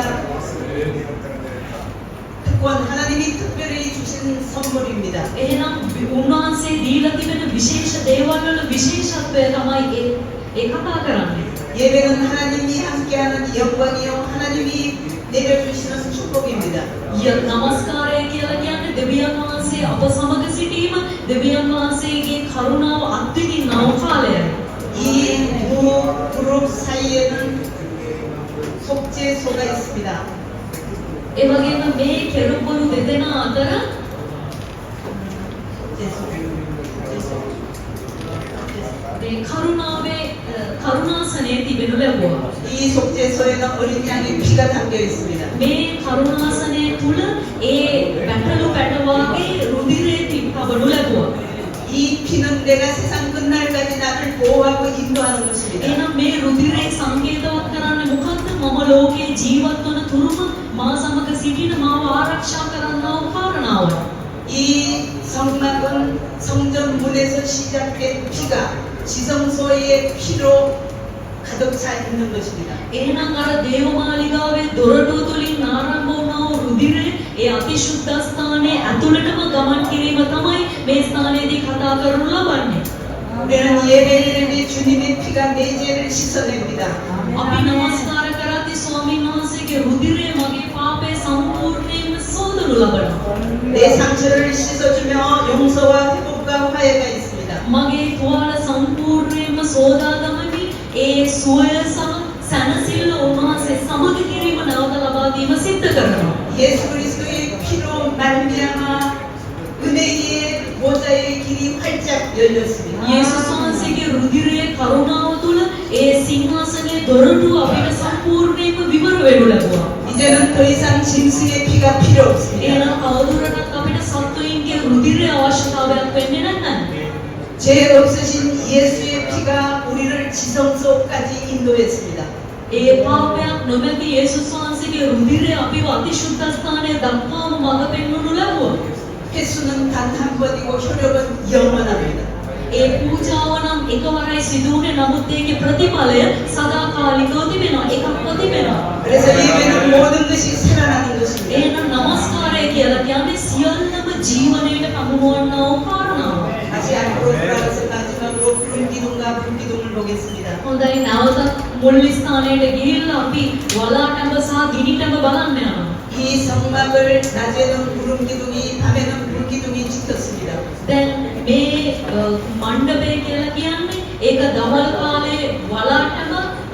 특권 하나님이 특별히 주신 선물입니다. එහෙනම් උන්වහන්සේ දීලා තිබෙන විශේෂ දේවල් වල විශේෂත්වය තමයි ඒ කතා කරන්නේ. 예배는 하나님이 함께하는 영광이요 하나님이 내려주시는 축복입니다. නමස්කාරය කියලා කියන්නේ දෙවියන් වහන්සේ අප සමග සිටීම දෙවියන් වහන්සේගේ කරුණාව අත්විඳිනා වූ කාලයයි. 이 두 그룹 사이에는 속죄소가 있습니다. ඒ වගේම මේ කෙරුබ්වරු දෙදෙනා අතර මේ කරුණාසනයේ තිබෙනු ලැබුවා. 이 속죄소에는 어린 양의 피가 담겨 있습니다. මේ කරුණාසනය තුල ඒ පැටලු පැටවාගේ රුධිරේ තිබවනු ලැබුවා. 이 피는 내가 세상 끝날까지 나를 보호하고 인도하는 것입니다. එහෙනම් මේ රුධිරේ සංකේතවත් කරන්නේ මොකද්ද? මම ලෝකේ ජීවත් වන තුරුම මා සමග සිටින මාව ආරක්ෂා කරන්නා වූ කාරණාව. 이 성막은 성전 문에서 시작된 피가 지성소의 피로 가득 차 있는 것입니다. එහෙනම් අර දේවමාලිගාවේ දොරටුව තුලින් ආරම්භ වුණා වූ රුධිරේ ඒ අතිශුද්ධ ස්ථානයේ ඇතුළටම ගමන් කිරීම තමයි මේ ස්ථානයේදී කතා කරනු ලබන්නේ. 우리는 예배를 때 주님의 피가 내 죄를 씻어냅니다. අපි නමස්කාර කරද්දී ස්වාමීන් වහන්සේගේ රුධිරය මගේ පාපය සම්පූර්ණයෙන්ම සෝදනු ලබනවා. 내 상처를 씻어주며 용서와 회복과 화해가 있습니다. මගේ තුවාල සම්පූර්ණයෙන්ම සෝදා දමමි. ඒ සුවය සහ සැනසෙල්ල උන්වහන්සේ සමග කිරීම නැවත ලබා දීම සිද්ධ කරනවා. 예수 그리스도의 피로 말미암아 은혜의 보좌의 길이 활짝 열렸습니다. යේසුස් වහන්සේගේ රුධිරයේ කරුණාව තුළ ඒ සිංහාසනයේ දොරටුව අපිට සම්පූර්ණයෙන්ම විවර වෙනු ලැබුවා. 이제는 더 이상 짐승의 피가 필요 없습니다. එහෙනම් කවුරුරටත් අපිට සත්වයින්ගේ රුධිරය අවශ්‍යතාවයක් වෙන්නේ නැහැ. 죄 없으신 예수의 피가 우리를 지성소까지 인도했습니다. ඒ පාපයක් නොමැති යේසුස් වහන්සේගේ රුධිරය අපිව අතිශුද්ධ ස්ථානයේ දක්වාම මඟ පෙන්වනු ලැබුවා. 횟수는 단 한 번이고 효력은 영원합니다. ඒ පූජාව නම් එකවරයි සිදු වුණේ නමුත් ඒකේ ප්‍රතිඵලය සදාකාලිකව තිබෙනවා. එකක්ව තිබෙනවා. 그래서 예배는 모든 것이 살아나는 것입니다. එහෙනම් නමස්කාරය කියලා කියන්නේ සියල්ලම ජීවනයට පමුණවන්නා වූ කාරණාව. 다시 앞으로 돌아가서 마지막으로 불기둥과 불기둥을 보겠습니다. හොඳයි නැවත මුල් ස්ථානයට ගිහිල්ලා අපි වලාටඹ සහ ගිනිටඹ බලන්න යනවා. 이 성막을 낮에는 구름기둥이 밤에는 불기둥이 지켰습니다. දැන් මේ මණ්ඩපය කියලා කියන්නේ ඒක දවල් කාලේ වලාටම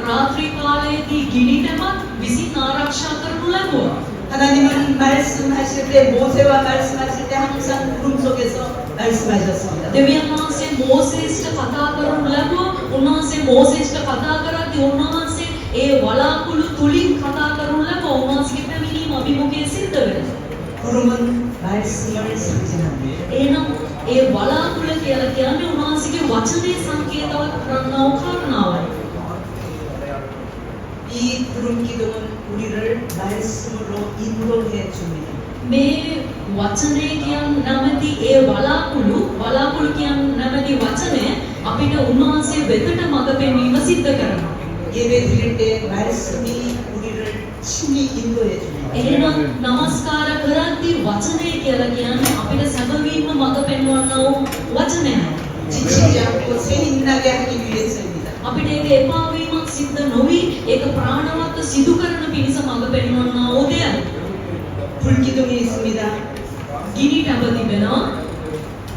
රාත්‍රී කාලයේදී ගිනිටම විසින් ආරක්ෂා කරනු ලැබුවා. 하나님은 말씀하실 때 모세와 말씀하실 때 항상 구름 속에서 말씀하셨습니다. දෙවියන් වහන්සේ මෝසේස්ට කතා කරනු ලැබුවා. උන්වහන්සේ මෝසේස්ට කතා කරද්දී උන්වහන්සේ ඒ වලාකුළු තුලින් කතා කරනු ලැබුවා. උන්වහන්සේගේ පැමිණීම අභිමුඛයේ සිද්ධ වෙනවා. 구름은 말씀을 상징합니다. එහෙනම් ඒ වලාකුළ කියලා කියන්නේ උන්වහන්සේගේ වචනේ සංකේතවත් කරනා වූ කාරණාවයි. 이 구름기둥은 우리를 말씀으로 인도해 줍니다. මේ වචනේ කියන නැමැති ඒ වලාකුළු කියන නැමැති වචනය අපිට උන්වහන්සේ වෙතට මඟ පෙන්වීම සිද්ධ කරනවා. 예배 드릴 때 말씀이 우리를 친히 인도해 줍니다. එහෙනම් নমස්කාර කරද්දී වචනය කියලා කියන්නේ අපිට සැබවින්ම මඟ පෙන්වන්නා වූ වචනයයි. 지치지 않고 새임나게 하기 위해서입니다. අපිට ඒක එපා වීමක් සිද්ධ නොවි ඒක ප්‍රාණවත්ව සිදු කරන පිණිස මඟ පෙන්වන්නා වූ දෙයයි. 불기둥이 있습니다. ගිනි ටැඹ තිබෙනවා.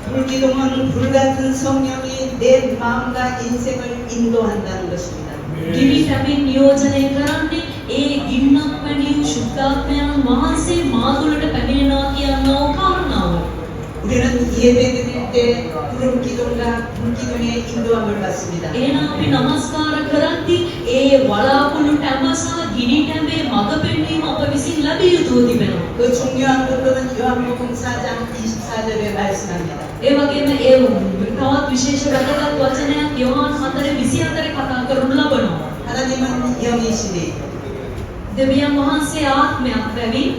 불기둥은 불같은 성령이 내 마음과 인생을 인도한다는 것입니다. ගිනි ටැඹෙන් නියෝජනය කරන්නේ ඒ ගින්නක් වැනි වූ ශුද්ධාත්මයන් වහන්සේ මා තුළට පැමිණෙනවා කියනා වූ කාරණාව. 우리는 예배 드릴 때 구름기둥과 불기둥의 인도함을 받습니다. එහෙනම් අපි নমස්කාර කරද්දී ඒ වලාකුළු ටැඹ සහ ගිනි ටැඹේ මඟ පෙන්වීම අප විසින් ලැබිය යුතුව තිබෙනවා. 그 중요한 부분은 요한복음 4장 24절에 말씀합니다. ඒ වගේම ඒ තවත් විශේෂ වැදගත් වචනයක් යෝහාන් 4:24 කතා කරනු ලබනවා. 하나님은 영이시니 දෙවියන් වහන්සේ ආත්මයක් බැවින්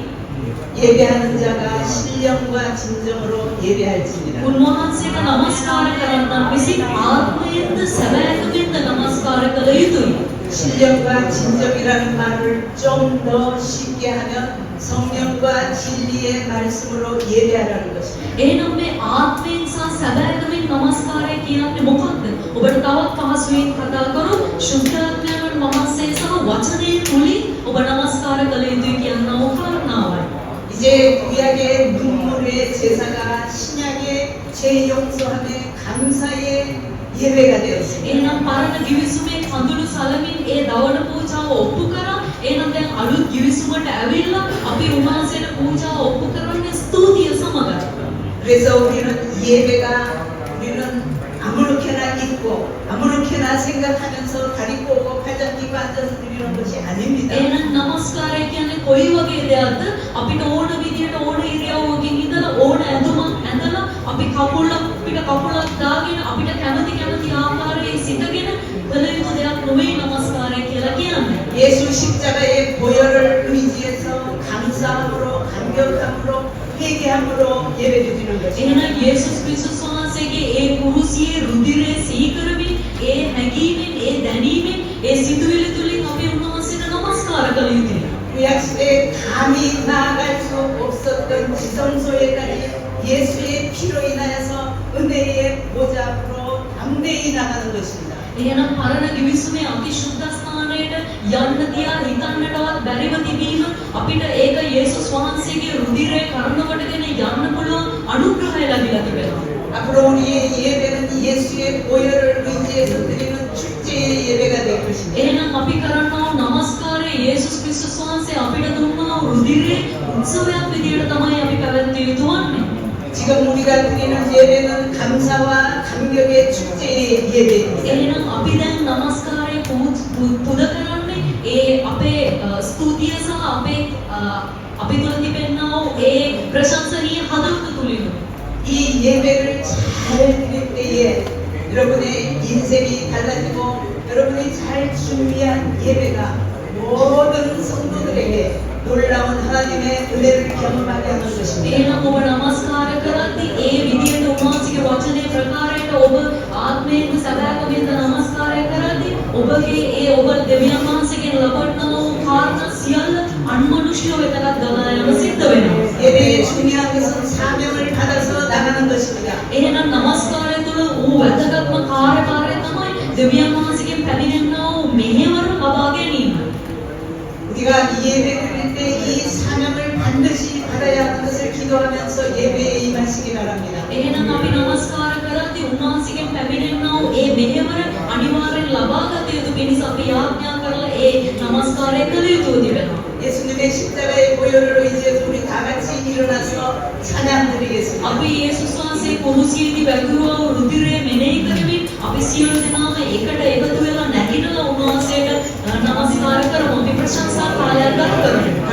예배하는 자가 신령과 진정으로 예배할지니라. උන්වහන්සේට নমස්කාර කරන්නන් විසින් ආත්මයෙන්ද සැබෑකමින්ද নমස්කාර කළ යුතුයි. 신령과 진정이라는 말을 좀 더 쉽게 하면 성령과 진리의 말씀으로 예배하라는 것입니다. එහෙනම් මේ ආත්මයෙන් සහ සැබෑකමින් নমස්කාරය කියන්නේ මොකක්ද? ඔබට තවත් පහසුවෙන් කතා කරොත් ශුද්ධාත්මයන් වහන්සේ සහ වචනේ තුලින් ඔබ নমස්කාර කළ යුතුයි කියන කාරණාවයි. 이제 구약의 눈물의 제사가 신약의 죄 용서함의 감사의 예배가 되었습니다. එහෙනම් පරණ ගිවිසුමේ කඳුළු සලමින් ඒ දවන පූජාව ඔප්පු කරා. එහෙනම් දැන් අලුත් ගිවිසුමට ඇවිල්ලා අපි උන්වහන්සේට පූජාව ඔප්පු කරන්නේ ස්තුතිය සමග. 그래서 우리는 예배가 우리는 아무렇게나 있고 아무렇게나 생각하면서 다리 꼬고 팔짱 끼고 앉아서 드리는 것이 아닙니다. එහෙනම් নমස්කාරය කියන්නේ කොයි වගේ දෙයක්ද? අපිට ඕන විදියට ඕන ඉරියව්වකින් ඉඳලා ඕන ඇඳුමක් ඇඳලා අපි කකුල අපිට කකුලක් දාගෙන අපිට කැමති ආකාරයේ සිටගෙන කළ යුතු දෙයක් නොවේ নমස්කාරය කියලා කියන්නේ. 예수 십자가의 보혈을 의지해서 감사함으로 감격함으로 회개함으로 예배드리는 것입니다. එහෙනම් යේසුස් ක්‍රිස්තුස් වහන්සේගේ ඒ කුරුසියේ රුධිරය සිහි කරමින් ඒ හැඟීමෙන් ඒ දැනීමෙන් ඒ සිතුවිලි තුලින් අපි උන්වහන්සේට নমස්කාර කළ යුතුයි. 구약시대에 감히 나아갈 수 없었던 지성소에까지 예수의 피로 인하여서 은혜의 보좌 앞으로 담대히 나가는 것입니다. එහෙනම් පරණ කිවිසුමේ අති ශුද්ධ ස්ථානයට යන්න තියා හිතන්නටවත් බැරිව තිබීම අපිට ඒක යේසුස් වහන්සේගේ රුධිරය කරනකොටගෙන යන්න පුළුවන් අනුග්‍රහය ලැබිලා තිබෙනවා. 앞으로 우리의 예배는 예수의 보혈을 의지해서 드리는 축제의 예배가 될 것입니다. එහෙනම් අපි කරනවා নমස්කාරය යේසුස් ක්‍රිස්තුස් වහන්සේ අපිට දුන්නා රුධිරේ උත්සවයක් විදියට තමයි අපි පැවැත්විය යුතු වන්නේ. 지금 우리가 드리는 예배는 감사와 감격의 축제의 예배입니다. එහෙනම් අපි දැන් নমස්කාරය පුද කරන්නේ ඒ අපේ ස්තුතිය සහ අපි තුළ තිබෙනා වූ ඒ ප්‍රශංසනීය හදවත තුලින්. 이 예배를 잘 드릴 때에 여러분의 인생이 달라지고 여러분이 잘 준비한 예배가 모든 성도들에게 놀라운 하나님의 은혜를 경험하게 하는 것입니다. එහෙනම් ඔබ নমස්කාර කරද්දී ඒ විදියට උන්වහන්සේගේ වචනේ ප්‍රකාරයට ඔබ ආත්මයෙන් සදාකමින්ද নমස්කාරය කරද්දී ඔබගේ ඒ ඔබ දෙවියන් වහන්සේගෙන් ලබන්නා වූ කාරණා සියල්ල අන්මනුෂ්‍ය වෙතකට ගලා යන සිද්ධ වෙනවා. 예배의 중요한 것은 사명을 받아서 나가는 것입니다. එහෙනම් নমස්කාරය තුළ වූ වැදගත්ම කාර්යය තමයි දෙවියන් වහන්සේගෙන් පැමිණෙනා වූ මෙහෙවර ලබා ගැනීම. 우리가 이 예배 드릴 때 이 사명을 반드시 받아야 하는 것을 기도하면서 예배에 임하시기 바랍니다. එහෙනම් අපි নমස්කාර කරද්දී උන්වහන්සේගෙන් පැමිණෙනා වූ ඒ මෙහෙවර අනිවාර්යෙන් ලබා ගත යුතු පිණිස අපි යාඥා කරලා ඒ নমස්කාරය කළ යුතු තිබෙනවා. 예수님의 십자가의 보혈을 의지해서 우리 다 같이 일어나서 찬양 드리겠습니다. අපි යේසුස් වහන්සේ කුරුසියේදී වැගුරුවා වූ රුධිරය මෙනෙහි කරමින් අපි සියලු දෙනාම එකට එකතු වෙලා